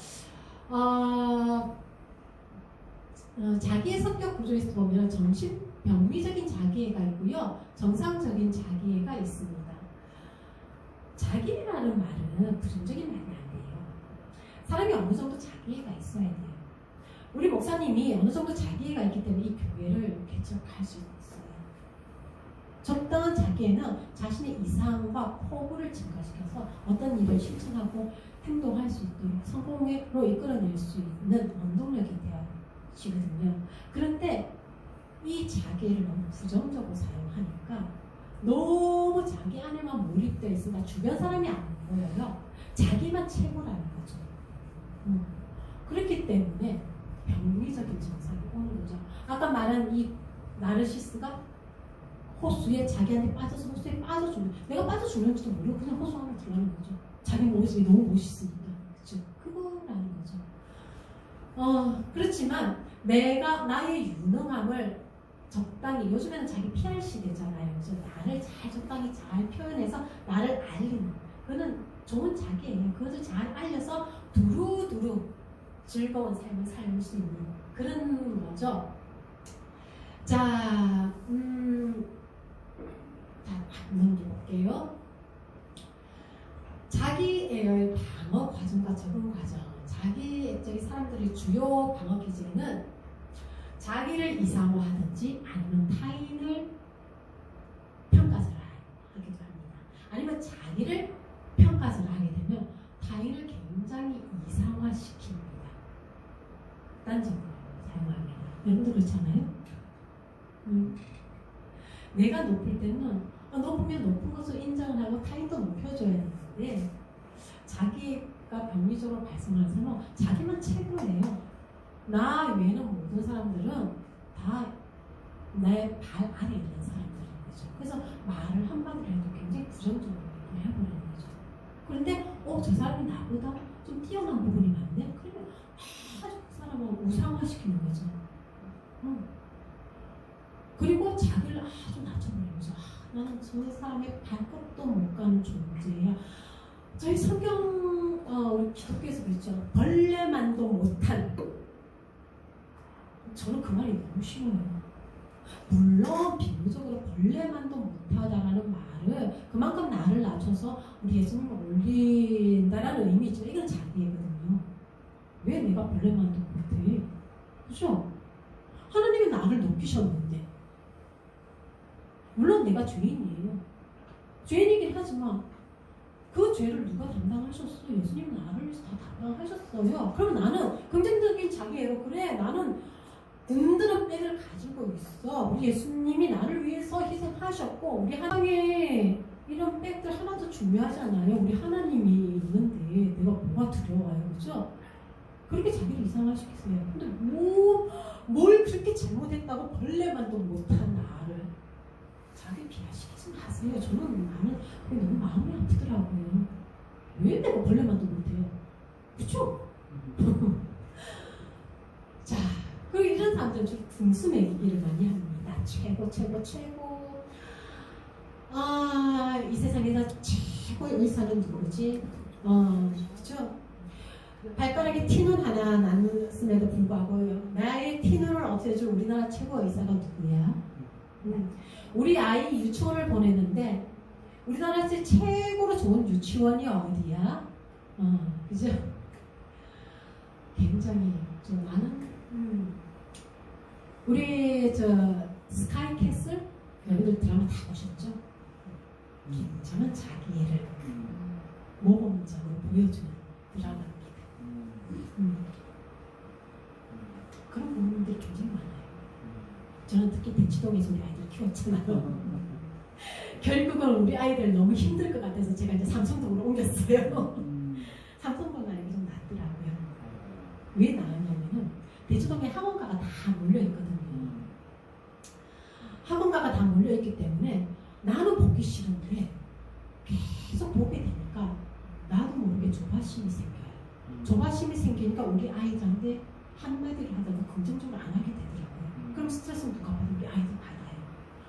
자기의 성격 구조에서 보면 정신병리적인 자기애가 있고요. 정상적인 자기애가 있습니다. 자기애라는 말은 부정적인 말이 아니에요. 사람이 어느 정도 자기애가 있어야 돼요. 우리 목사님이 어느 정도 자기애가 있기 때문에 이 교회를 개척할 수 있어요. 적당한 자기애는 자신의 이상과 포부를 증가시켜서 어떤 일을 실천하고 행동할 수 있도록 성공으로 이끌어낼 수 있는 원동력이 되어지거든요. 그런데 이 자기를 너무 부정적으로 사용하니까 너무 자기 안에만 몰입되어 있으니까 주변 사람이 안 보여요. 자기만 최고라는 거죠. 그렇기 때문에 병리적인 증상이 오는 거죠. 아까 말한 이 나르시스가 호수에 자기한테 빠져서 호수에 빠져주면 내가 빠져주는지도 모르고 그냥 호수 안에 들어가는 거죠. 자기 모습이 너무 멋있으니까. 그렇죠? 그거라는 거죠. 그렇지만 내가 나의 유능함을 적당히 요즘에는 자기 PR 시대잖아요. 그래서 나를 적당히 잘 표현해서 나를 알리는 그거는 좋은 자기예요. 그것을 잘 알려서 두루두루 즐거운 삶을 살 수 있는 그런 거죠. 자, 넘겨볼게요. 자기의 방어 과정과 적응 과정. 자기 사람들의 주요 방어 기제는 자기를 이상화하든지 아니면 타인을 평가절하기도 합니다. 아니면 자기를 평가절하게 되면 타인을 굉장히 이상화시킵니다. 극단적으로 사용합니다. 여러분도 그렇지 않아요? 내가 높을 때는 높으면 높은 것을 인정을 하고 타인도 높여줘야 되는데 자기가 병리적으로 발생하는 사람은 자기만 최고예요. 나 외에는 모든 사람들은 다 내 발 아래에 있는 사람들인 거죠. 그래서 말을 한마디로 해도 굉장히 부정적으로 얘기를 해버리는 거죠. 그런데 저 사람이 나보다 좀 뛰어난 부분이 많네? 그러면 아주 그 사람을 우상화시키는 거죠. 그리고 자기를 아주 낮춰버리는 거죠. 나는 저 사람의 발끝도 못 가는 존재야. 저희 성경 우리 기독교에서 그랬죠. 벌레만도 못한. 저는 그 말이 너무 싫어요. 물론 비유적으로 벌레만도 못하다라는 말을 그만큼 나를 낮춰서 우리 예수님을 올린다라는 의미죠. 이건 자기애거든요. 왜 내가 벌레만도 못해? 그죠? 하나님이 나를 높이셨는데 물론 내가 죄인이에요. 죄인이긴 하지만 그 죄를 누가 담당하셨어? 예수님은 나를 위해서 다 담당하셨어요. 그럼 나는 긍정적인 자기애로 그래 나는 든든한 백을 가지고 있어. 우리 예수님이 나를 위해서 희생하셨고 우리 하나님의 이런 백들 하나도 중요하지 않아요. 우리 하나님이 있는데 내가 뭐가 두려워요. 그죠? 그렇게 자기를 이상화시키세요. 근데 뭘 그렇게 잘못했다고 벌레만도 못한 나를 자기 비하시키지 마세요. 나는 그게 너무 마음이 아프더라고요. 왜 내가 벌레만도 못해요? 그쵸? 자, 그리고 이런 사람들은 주로 등수 매기기를 많이 합니다. 최고. 이 세상에서 최고의 의사는 누구지? 그쵸? 발가락에 티눈 하나 났음에도 불구하고 나의 티눈을 없애줄 우리나라 최고의 의사가 누구야? 우리 아이 유치원을 보냈는데 우리나라에서 최고로 좋은 유치원이 어디야? 그죠? 굉장히 나는 우리 스카이 캐슬 여러분들 드라마 다 보셨죠? 굉장한 자기애를 모범적으로 보여주는 드라마입니다. 그런 부분들이 굉장히 많아요. 저는 특히 대치동에서 우리 아이들 키웠잖아요. 결국은 우리 아이들 너무 힘들 것 같아서 제가 이제 삼성동으로 옮겼어요. 삼성동 아이가 좀 낫더라고요. 왜 나았냐면은 대치동에 학원가가 다 몰려있거든요. 학원가가 다 몰려있기 때문에 나는 보기 싫은데 계속 보게 되니까 나도 모르게 조바심이 생겨요. 조바심이 생기니까 우리 아이들한테 한마디를 하다가 긍정적으로 안 하게 되더라고요. 그럼 스트레스는 누가 받은 게 아이들 받아요.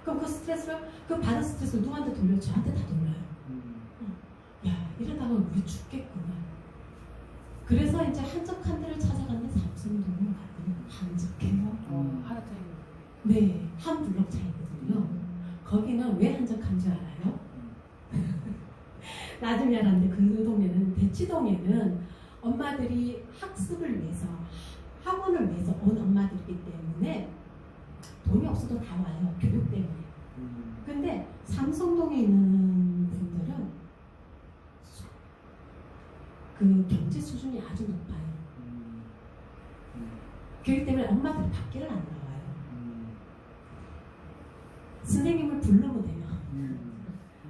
그럼 그 받은 스트레스를 누구한테 돌려요? 저한테 다 돌려요. 야, 이러다가 우리 죽겠구나. 그래서 이제 한적한 데를 찾아갔는데 삼성동을 가더니 한적해요. 하나 차이. 네, 한 블럭 차이거든요. 거기는 왜 한적한 줄 알아요? 나중에 알았는데 그 동네는 대치동에는 엄마들이 학습을 위해서 학원을 위해서 온 엄마들이기 때문에 돈이 없어도 다 와요. 교육 때문에. 근데 삼성동에 있는 분들은 그 경제 수준이 아주 높아요. 그렇기 때문에 엄마들이 밖에를 안 나와요. 선생님을 부르면 돼요.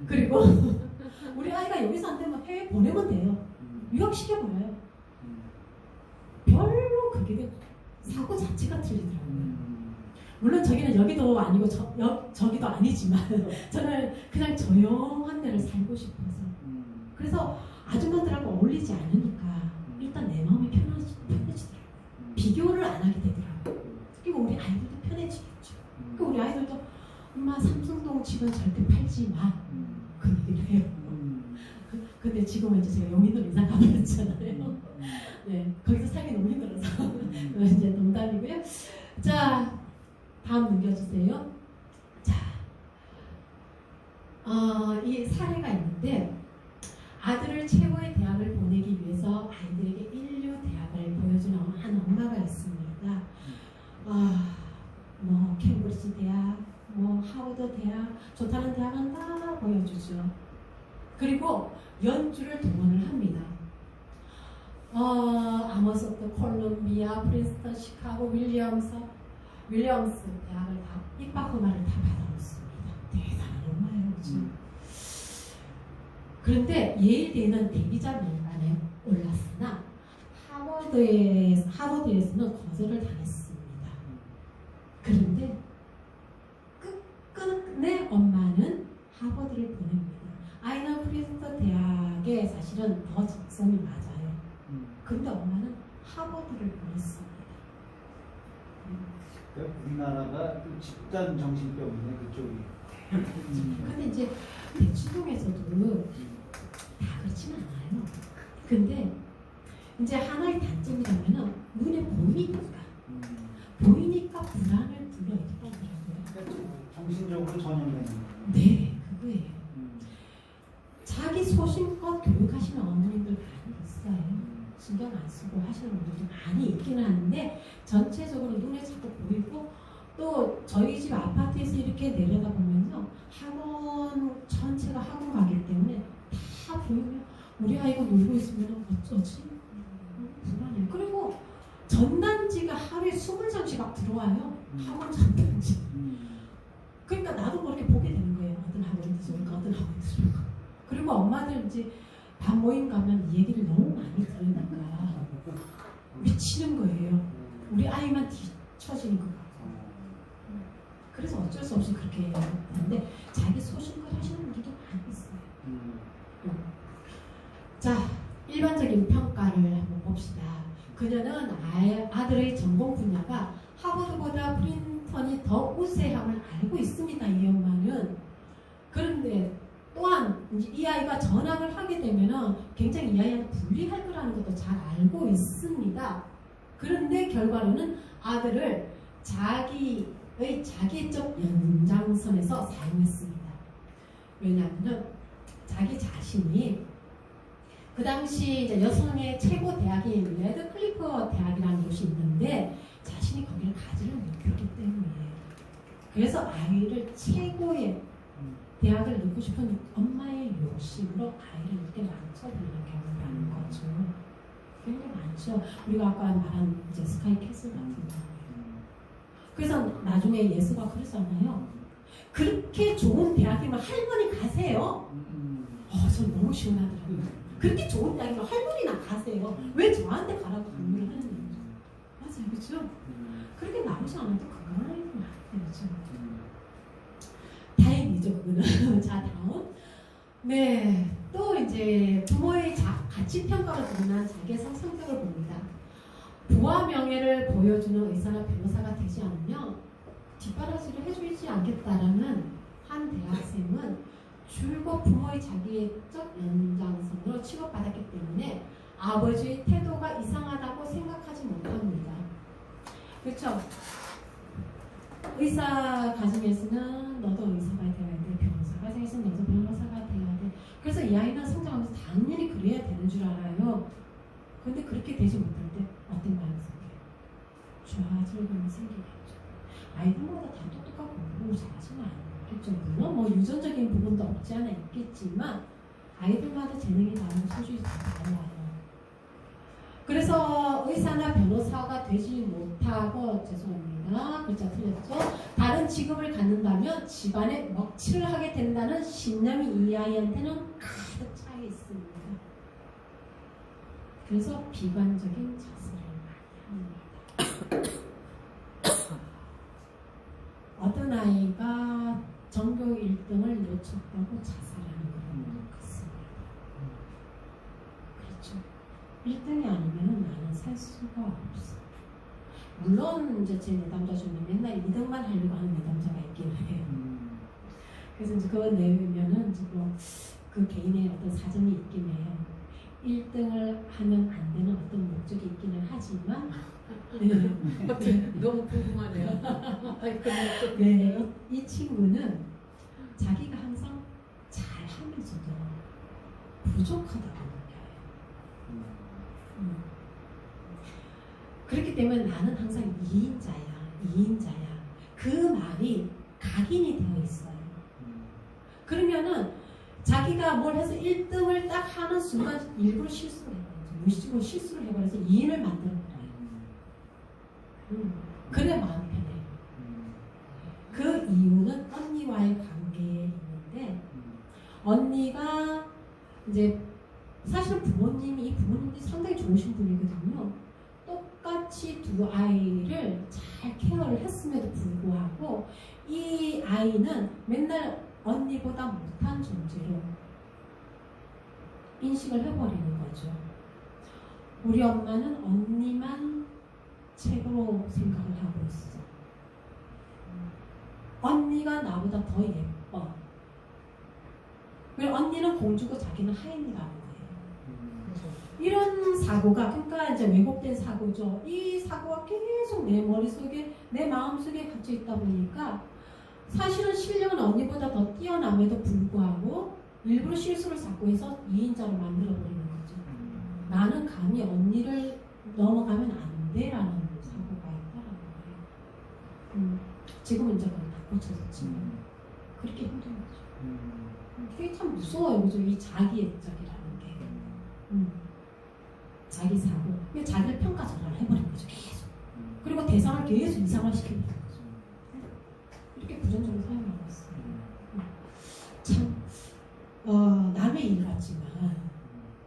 그리고 우리 아이가 여기서 안 되면 해외 보내면 돼요. 유학시켜버려요. 별로 그게 사고 자체가 틀리더라고요. 물론 저기는 여기도 아니고 저기도 아니지만 저는 그냥 조용한 데를 살고 싶어서 그래서 아줌마들하고 어울리지 않으니까 일단 내 마음이 편해지더라고요. 비교를 안 하게 되더라고요. 그리고 우리 아이들도 편해지겠죠. 그러니까 우리 아이들도 엄마 삼성동 집은 절대 팔지 마. 그 얘기를 해요. 근데 지금은 이제 제가 용인으로 이사 가버렸잖아요. 네, 거기서 살기 너무 힘들어서 이제 농담이고요. 자, 다음 넘겨주세요. 자, 이 사례가 있는데 아들을 최고의 대학을 보내기 위해서 아이들에게 인류 대학을 보여주는 한 엄마가 있습니다. 뭐 캠브리지 대학, 뭐 하버드 대학, 좋다는 대학은 다 보여주죠. 그리고 연주를 동원을 합니다. 아머소트, 콜롬비아, 프린스턴, 시카고, 윌리엄스 대학을 다 입학허가를 다 받아놓습니다. 대단한 엄마예요, 그렇죠? 그런데 예일대는 대기자 명단에 올랐으나 하버드에서는 거절을 당했습니다. 그런데 끝끝내 엄마는 하버드를 보냅니다. 아이는 프린스턴 대학에 사실은 더 적성이 맞아요. 근데 엄마는 하버드를 보냈습니다. 우리나라가 집단 정신병이네 그쪽이. 근데 이제 대치동에서도 다 그렇진 않아요. 근데 이제 하나의 단점이라면은 눈에 보이니까 불안을 불러일으키더라고요. 정신적으로 전염되는. 네, 그거예요. 자기 소신껏 교육하시는 어머님들 많이 있어요. 신경 안 쓰고 하시는 분들도 많이 있기는 한데 전체적으로 눈에 자꾸 보이고 또 저희 집 아파트에서 이렇게 내려다보면요 학원 전체가 학원 가기 때문에 다 보이면 우리 아이가 놀고 있으면 어쩌지? 불안해. 그리고 전단지가 하루에 20장씩 막 들어와요. 학원 전단지. 그러니까 나도 모르게 보게 되는 거예요. 어떤 학원이 들어올까 어떤 학원이 들어올까. 그리고 엄마들 이제 밥 모임 가면 이 얘기를 너무 많이 들으니까 미치는 거예요. 우리 아이만 뒤처지는 것 같아요. 그래서 어쩔 수 없이 그렇게 하는데 자기 소신껏 하시는 분들도 많이 있어요. 자, 일반적인 평가를 한번 봅시다. 그녀는 아들의 전공 분야가 하버드보다 프린턴이 더 우세함을 알고 있습니다. 이 엄마는. 그런데 또한 이제 이 아이가 전학을 하게 되면은 굉장히 이 아이한테 불리할 거라는 것도 잘 알고 있습니다. 그런데 결과로는 아들을 자기의 자기적 연장선에서 사용했습니다. 왜냐하면 자기 자신이 그 당시 이제 여성의 최고 대학인 레드클리프 대학이라는 곳이 있는데 자신이 거기를 가지를 못했기 때문이에요. 그래서 아이를 최고의 대학을 넣고 싶은 엄마의 욕심으로 아이를 이렇게 망쳐버리는 경우가 많은 거죠. 굉장히 많죠. 우리가 아까 말한 이제 스카이 캐슬 같은 경우. 그래서 나중에 예수가 그러잖아요. 그렇게 좋은 대학이면 할머니 가세요. 전 너무 시원하더라고요. 그렇게 좋은 대학이면 할머니나 가세요. 왜 저한테 가라고 강요를 하는 거죠? 맞아요, 그렇죠? 그렇게 나오지 않아도 그거는 그렇죠. 다행이죠, 그거는. 자, 다음. 네, 또 이제 부모의 가치 평가로 드러난 자기의 성격을 봅니다. 부와 명예를 보여주는 의사나 변호사가 되지 않으면 뒷바라지를 해주지 않겠다라는 한 대학생은 줄곧 부모의 자기적 연장선으로 취급받았기 때문에 아버지의 태도가 이상하다고 생각하지 못합니다. 그렇죠? 의사 가정에서는 너도 의사가 되어야 돼. 변호사 가정에서는 너도 변호사가 되어야 돼. 그래서 이 아이는 성장하면서 당연히 그래야 되는 줄 알아요. 그런데 그렇게 되지 못할 때 어떤 마음이 생겨요? 좌절감이 생기겠죠. 아이들마다 다 똑똑하고 공부 잘하지는 않겠죠. 물론 뭐 유전적인 부분도 없지 않아 있겠지만 아이들마다 재능이 다르고 소질이 다 달라요. 그래서 의사나 변호사가 되지 못하고 죄송합니다. 글자 틀렸죠. 다른 직업을 갖는다면 집안에 먹칠을 하게 된다는 신념이 이 아이한테는 가득 차 있습니다. 그래서 비관적인 자세를 많이 합니다. 어떤 아이가 전교 1등을 놓쳤다고 자살하는 거랑 같습니다. 그렇죠. 1등이 아니면 나는 살 수가 없어. 물론 이제 제 내담자 중에 맨날 2등만 하려고 하는 내담자가 있긴 해요. 그래서 이제 그거 내면은 이제 그 개인의 어떤 사정이 있긴 해요. 1등을 하면 안 되는 어떤 목적이 있기는 하지만 너무 궁금하네요. 네, 이 친구는 자기가 항상 잘하면서도 부족하다고 느껴요. 그렇기 때문에 나는 항상 2인자야. 그 말이 각인이 되어 있어요. 그러면은 자기가 뭘 해서 1등을 딱 하는 순간 일부러 실수를 해버려서 무의식적으로 실수를 해버려서 2인을 만들어버려요. 그래 마음이 편해요. 그 이유는 언니와의 관계에 있는데 언니가 이제 사실은 부모님이 상당히 좋으신 분이거든요. 똑같이 두 아이를 잘 케어를 했음에도 불구하고 이 아이는 맨날 언니보다 못한 존재로 인식을 해버리는 거죠. 우리 엄마는 언니만 최고로 생각을 하고 있어. 언니가 나보다 더 예뻐. 그리고 언니는 공주고 자기는 하인이라는 거예요. 이런 사고가 그러니까 이제 왜곡된 사고죠. 이 사고가 계속 내 머릿속에 내 마음속에 갇혀 있다 보니까 사실은 실력은 언니보다 더 뛰어남에도 불구하고 일부러 실수를 자꾸 해서 2인자로 만들어버리는 거죠. 나는 감히 언니를 넘어가면 안 돼라는 사고가 있다라는 거예요. 지금은 이제 거의 다 고쳐졌지만 그렇게 힘든 거죠. 그게 참 무서워요, 그죠? 이 자기애적이라는 게. 자기 사고. 그게 자기를 평가절하를 해버린 거죠, 계속. 그리고 대상을 계속 이상화시키는 거죠. 이렇게 부정적으로 사용하고 있어요. 참, 남의 일 같지만,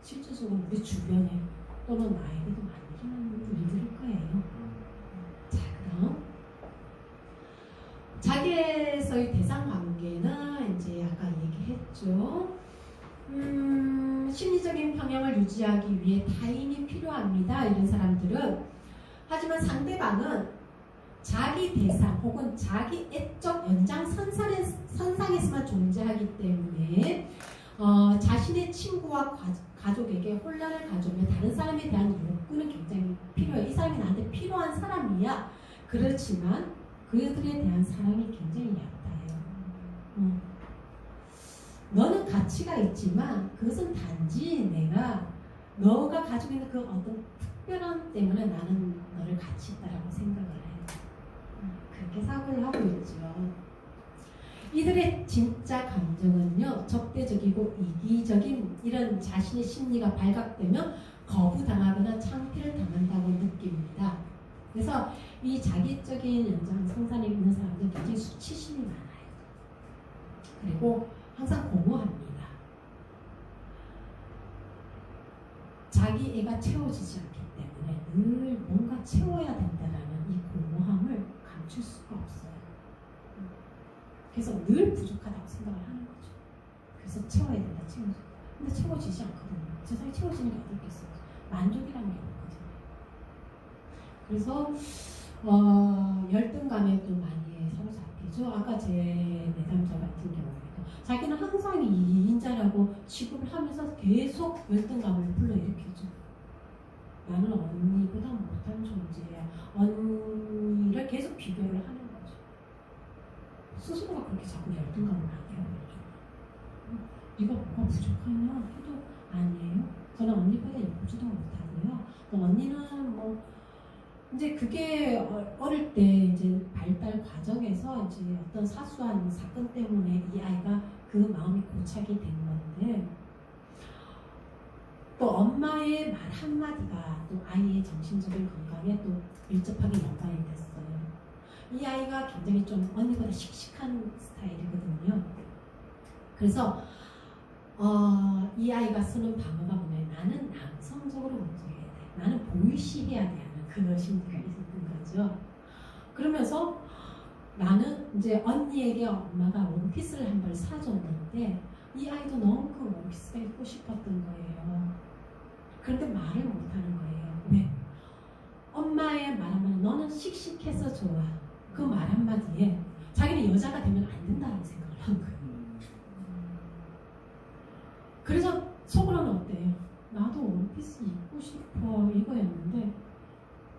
실질적으로 우리 주변에 또는 나에게도 많이 일어나는 일들일 거예요. 자, 그럼. 자기에서의 대상 관계는 이제 아까 얘기했죠. 심리적인 평형을 유지하기 위해 타인이 필요합니다. 이런 사람들은. 하지만 상대방은 자기 대상 혹은 자기 애적 연장선상에서만 존재하기 때문에 자신의 친구와 가족에게 혼란을 가져오면 다른 사람에 대한 욕구는 굉장히 필요해요. 이 사람이 나한테 필요한 사람이야. 그렇지만 그들에 대한 사랑이 굉장히 얕아요. 너는 가치가 있지만 그것은 단지 너가 가지고 있는 그 어떤 특별함 때문에 나는 너를 가치 있다라고 생각을 해요. 그렇게 사고를 하고 있죠. 이들의 진짜 감정은요, 적대적이고 이기적인 이런 자신의 심리가 발각되면 거부당하거나 창피를 당한다고 느낍니다. 그래서 이 자기적인 연장선상에 있는 사람들은 굉장히 수치심이 많아요. 그리고 항상 공허합니다. 자기 애가 채워지지 않기 때문에 늘 뭔가 채워야 된다라는 이 공허함을 감출 수가 없어요. 그래서 늘 부족하다고 생각을 하는 거죠. 그래서 채워야 된다, 채워야 된다. 근데 채워지지 않거든요. 세상에 채워지는 게 어디 있겠어요. 만족이라는 게 없거든요. 그래서 열등감에도 많이 사로잡히죠. 아까 제 내담자 같은 경우에도 자기는 항상 2인자라고 취급을 하면서 계속 열등감을 불러일으키죠. 나는 언니보다 못한 존재야. 언니를 계속 비교를 하는 거죠. 스스로가 그렇게 자꾸 열등감을 만들어버리죠. 네가 뭐가 부족하냐 해도 아니에요. 저는 언니보다 예쁘지도 못하고요. 또 언니는 뭐 이제 그게 어릴 때 이제 발달 과정에서 이제 어떤 사소한 사건 때문에 이 아이가 그 마음이 고착이 된 건데, 또 엄마의 말 한마디가 또 아이의 정신적인 건강에 또 밀접하게 연관이 됐어요. 이 아이가 굉장히 좀 언니보다 씩씩한 스타일이거든요. 그래서 이 아이가 쓰는 방어가 뭐냐면 나는 남성적으로 움직여야 돼. 나는 보이시해야 돼 하는 그런 심리가 있었던 거죠. 그러면서 나는 이제 언니에게 엄마가 원피스를 한 벌 사줬는데 이 아이도 너무 그 원피스가 입고 싶었던 거예요. 그런데 말을 못하는 거예요. 왜? 엄마의 말 한마디, 너는 씩씩해서 좋아. 그 말 한마디에 자기는 여자가 되면 안 된다고 생각을 한 거예요. 그래서 속으로는 어때요? 나도 원피스 입고 싶어 이거였는데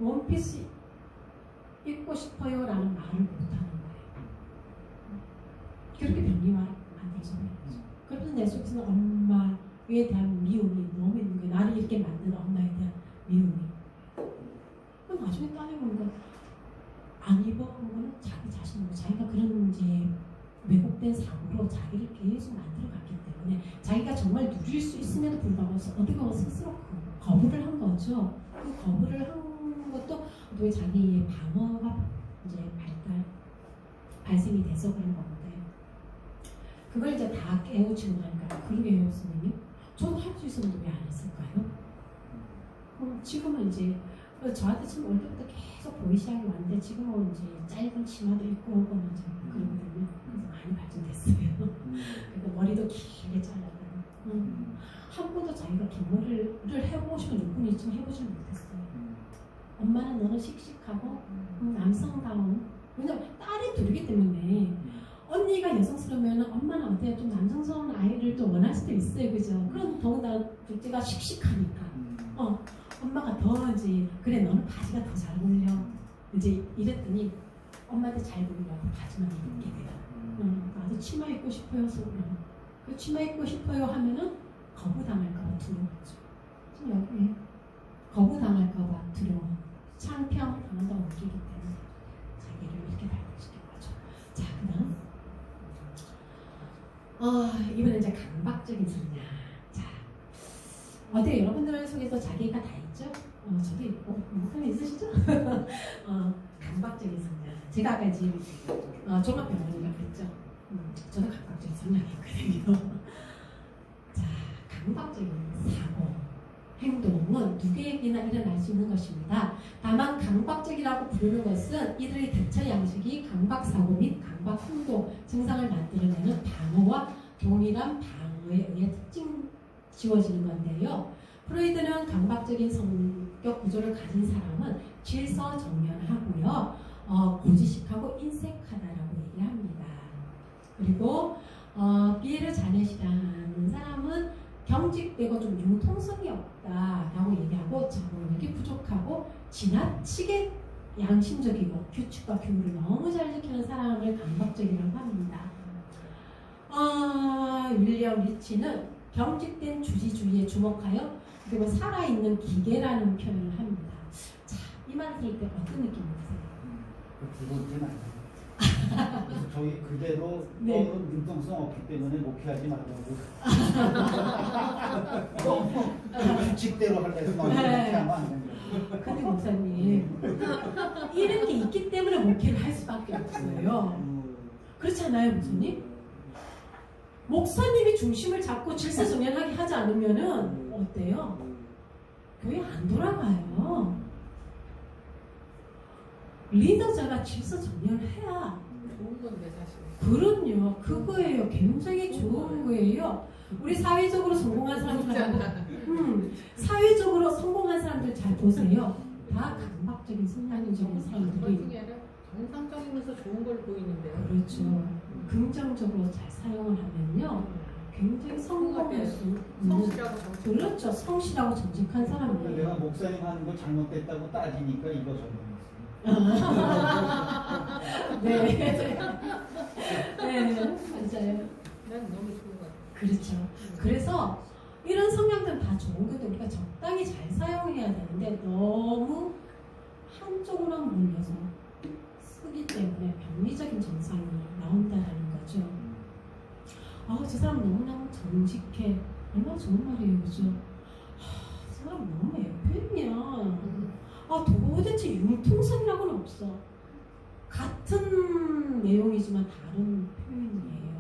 원피스 입고 싶어요 라는 말을 못하는 거예요. 그렇게 변리화 만들어서 그래서 내 속에서는 엄마에 대한 미움이 너무 있는 거예요. 나를 이렇게 만든 엄마에 대한 미움이. 그럼 나중에 따져보니까 안 입어본 거는 자기 자신이고 자기가 그런 이제 왜곡된 사고로 자기를 계속 만들어갔기 때문에 자기가 정말 누릴 수 있음에도 불구하고 어떻게 보면 스스로 거부를 한 거죠. 그 거부를 한 것도 또 자기의 방어가 이제 발생이 돼서 그런 건데, 그걸 이제 다 깨우치고 나니까 그러게요 선생님, 저도 할 수 있었는데 왜 안 했을까요? 지금은 이제 저한테 참 어릴 때부터 계속 보이시하게 왔는데 지금은 이제 짧은 치마도 입고 오고 이제 그러거든요. 그래서 많이 발전됐어요. 그러니까 머리도 길게 잘라요. 한 번도 자기가 긴 머리를 해보고 싶은 욕구는 있지만 해보지 못했어요. 엄마는 너는 씩씩하고 남성다운, 왜냐면 딸이 둘이기 때문에 언니가 여성스러우면 엄마는 어때요? 좀 남성스러운 아이를 또 원할 수도 있어요. 그죠? 그럼 더군다나 둘째가 씩씩하니까 엄마가 더 이제 그래 너는 바지가 더 잘 어울려 이제 이랬더니 엄마한테 잘 보이려고 바지만 입게 돼요. 나도 치마 입고 싶어요. 속으로 그 치마 입고 싶어요 하면은 거부당할까 봐 두려웠죠. 여기 거부당할까봐 두려워, 창피함을 당한다고 느끼기 때문에 자기를 이렇게 발전시킨 거죠. 자, 그다음 이번엔 이제 강박적인 성향. 자, 어때요? 여러분들 속에서 자기가 다 있죠? 저도 있고, 목사님 있으시죠? 강박적인 성향. 제가 아까 지금 종합병원이라고 그랬죠? 저도 강박적인 성향이 있거든요. 자, 강박적인 사고, 행동은 누구에게나 일어날 수 있는 것입니다. 다만 강박적이라고 부르는 것은 이들의 대처 양식이 강박사고 및 강박행동 증상을 만들어내는 방어와 동일한 방어에 의해 특징 지워지는 건데요. 프로이드는 강박적인 성격 구조를 가진 사람은 질서정연하고요, 고지식하고 인색하다라고 얘기합니다. 그리고 피에르 자넷이라는 사람은 경직되고 좀 융통성이 없다라고 얘기하고 적응력이 부족하고 지나치게 양심적이고 규칙과 규율을 너무 잘 지키는 사람을 강박적이라고 합니다. 윌리엄 리치는 경직된 주지주의에 주목하여 그리고 살아있는 기계라는 표현을 합니다. 자, 이 말 들을 때 어떤 느낌이 드세요? 두 번째는 아니에요. 그래서 저희 그대로 네. 너는 융통성 없기 때문에 목회하지 말라고. 너무 규칙대로 하려고 너무 네. 목회하면 안 된다. 근데 목사님, 이런 게 있기 때문에 목회를 할 수밖에 없어요. 그렇지 않아요, 목사님? 목사님이 중심을 잡고 질서정연하게 하지 않으면은 어때요? 교회 안 돌아가요. 리더자가 질서정연해야. 좋은 건데 사실. 그럼요. 그거예요. 굉장히 좋은 거예요. 우리 사회적으로 성공한 사람들하고 사회적으로 성공한 사람들 잘 보세요. 다 강박적인 성향적인 사람들이. 중에는 정상적이면서 좋은 걸 보이는데요. 그렇죠. 긍정적으로 잘 사용을 하면요, 굉장히 성공할 수 있는. 성실하고 정직한. 그렇죠. 성실하고 정직한 그러니까 사람이에요. 내가 목사님 하는 거 잘못됐다고 따지니까 이거 저거. 네. 네, 맞아요. 난 너무 좋은 것 같아요. 그렇죠. 그래서 이런 성향들은 다 좋은 건데 우리가 적당히 잘 사용해야 되는데 너무 한쪽으로만 몰려서 쓰기 때문에 병리적인 증상이 나온다라는 거죠. 저 사람 너무너무 정직해. 얼마나 좋은 말이에요, 그죠? 저 사람 너무 FM이야. 도대체 융통성이라고는 없어. 같은 내용이지만 다른 표현이에요.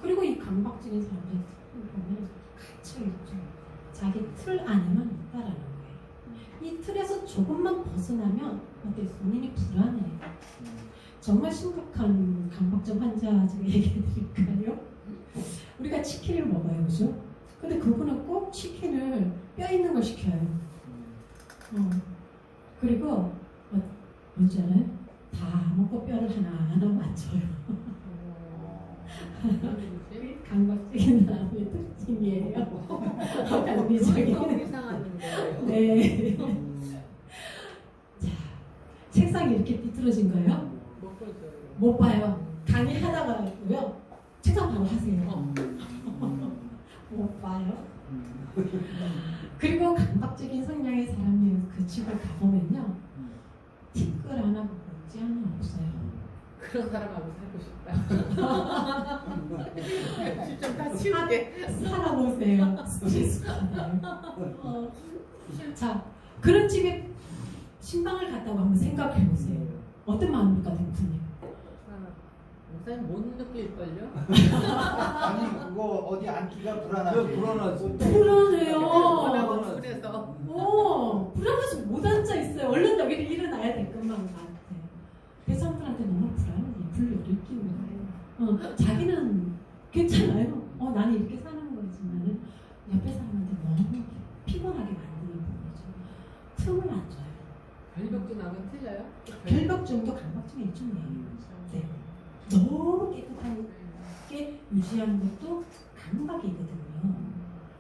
그리고 이 강박적인 사람들 보면 갇혀있죠. 자기 틀 안에만 있다라는 거예요. 이 틀에서 조금만 벗어나면 어때? 본인이 불안해요. 정말 심각한 강박적 환자 제가 얘기해 드릴까요? 우리가 치킨을 먹어요, 그죠? 근데 그분은 꼭 치킨을 뼈 있는 걸 시켜요. 그리고 뭔지 알아요? 다 먹고 뼈를 하나하나 맞춰요. 강박적인 사람의 특징이에요. 강미적인. 이상한데. 네. 자, 책상이 이렇게 삐뚤어진 거예요? 못 보죠. 못 봐요. 강의하다가고요. 책상 바로 하세요. 못 봐요. 그리고 강박적인 성향의 사람이 그 집을 가보면요, 티끌 하나 먹지 하나 없어요. 그런 사람하고 살고 싶다. 좀 다 치우게. 살아보세요. 스트레스 받아요. 자, 그런 집에 신방을 갔다고 한번 생각해 보세요. 어떤 마음입니까, 대표님? 목사님 못 느낄걸요? 아니 그거 어디 앉기가 불안하지. 불안하지. 불안해요. 원하고 그래서. 불안해서 못 앉아 있어요. 얼른 여기를 일어나야 될 것만 같아요. 그 사람들한테 너무 불안해요. 불일으키는 거예요. 자기는 괜찮아요. 나는 이렇게 사는 거지만은 옆에 사람한테 너무 피곤하게 만드는 거죠. 틈을 안 줘요. 결벽증하고는 틀려요? 결벽증도 강박증의 일종이에요. 네. 너무 깨끗하게 유지하는 것도 강박이거든요.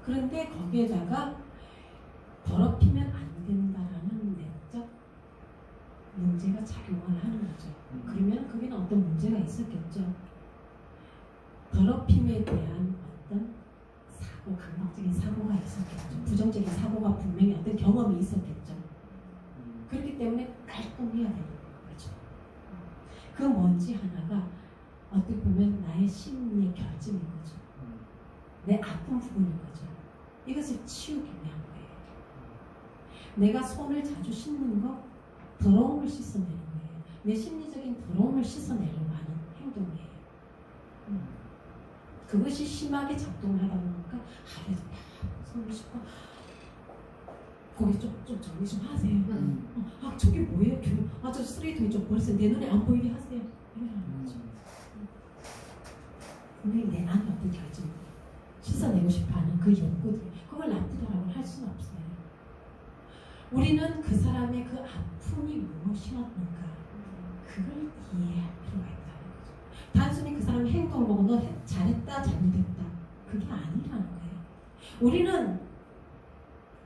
그런데 거기에다가 더럽히면 안 된다라는 내적 문제가 작용을 하는 거죠. 그러면 거기는 어떤 문제가 있었겠죠. 더럽힘에 대한 어떤 사고, 강박적인 사고가 있었겠죠. 부정적인 사고가 분명히 어떤 경험이 있었겠죠. 그렇기 때문에 깔끔해야 되는 거죠. 그 뭔지 하나가 어떻게 보면 나의 심리의 결점인 거죠. 내 아픈 부분인 거죠. 이것을 치우기 위한 거예요. 내가 손을 자주 씻는 거 더러움을 씻어내는 거예요. 내 심리적인 더러움을 씻어내려고 하는 행동이에요. 그것이 심하게 작동하다 보니까 하루에도 막 손을 씻고 거기 좀 정리 좀 하세요. 아 저게 뭐예요? 저 쓰레기통이 좀 버렸어요. 내 눈에 안 보이게 하세요. 이러는 거죠. 분명히 내 안에 어떤 결정 씻어내고 싶어하는 그 욕구들 그걸 나쁘다라고 할 수는 없어요. 우리는 그 사람의 그 아픔이 무엇이었는가 그걸 이해할 필요가 있다는 거죠. 단순히 그 사람의 행동을 보고 너 잘했다 잘못했다 그게 아니라는 거예요. 우리는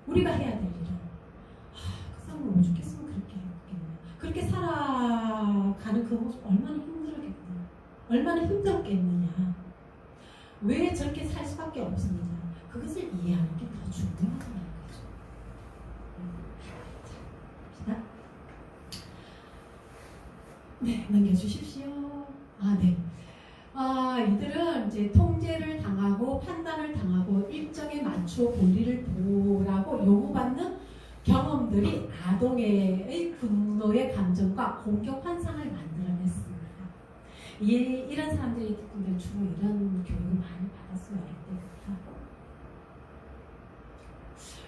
우리가 해야 될 일은 그 사람을 오죽했으면 그렇게 했겠냐. 그렇게 살아가는 그 모습 얼마나 힘들겠구나. 얼마나 힘들었겠느냐. 왜 저렇게 살 수밖에 없었느냐. 그것을 이해하는 게 더 중요하다는 거죠. 자, 네, 넘겨주십시오. 네. 이들은 이제 통제를 당하고 판단을 당하고 일정에 맞추어 본리를 보라고 요구받는 경험들이 아동의 분노의 감정과 공격 환상을 만들어냈습니다. 이런 사람들이 주로 이런 교육을 많이 받았어요. 어릴 때부터.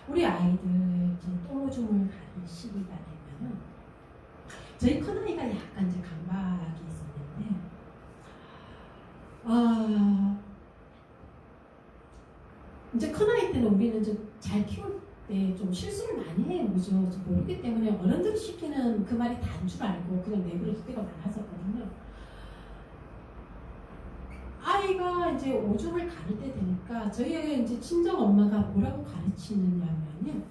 우리 아이들 똥오줌을 가는 시기가 되면은 저희 큰아이가 약간 이제 강박이 있었는데 이제 큰아이 때는 우리는 잘 키울 때 좀 실수를 많이 해요. 그죠? 모르기 때문에 어른들이 시키는 그 말이 다인 줄 알고 그냥 내버려둘 때가 많았었거든요. 아이가 이제 오줌을 가릴 때 되니까 저희 이제 친정 엄마가 뭐라고 가르치느냐면요.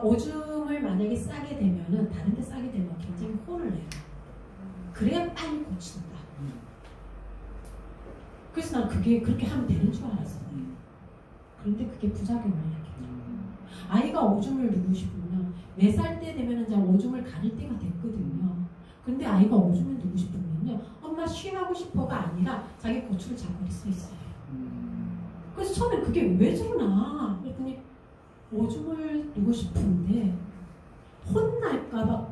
오줌을 만약에 싸게 되면은 다른 데 싸게 되면 굉장히 혼을 내요. 그래야 빨리 고친다. 그래서 난 그게 그렇게 하면 되는 줄 알았어요. 그런데 그게 부작용을 일으켜요. 아이가 오줌을 누고 싶으면 4살 때 되면 이제 오줌을 가릴 때가 됐거든요. 근데 아이가 오줌을 누고 싶으면요, 엄마 쉬하고 싶어가 아니라 자기 고추를 잡아버릴 수 있어요. 그래서 처음에 그게 왜 저러나 그랬더니 오줌을 누고 싶은데 혼날까봐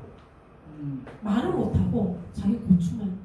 말을 못하고 자기 고추만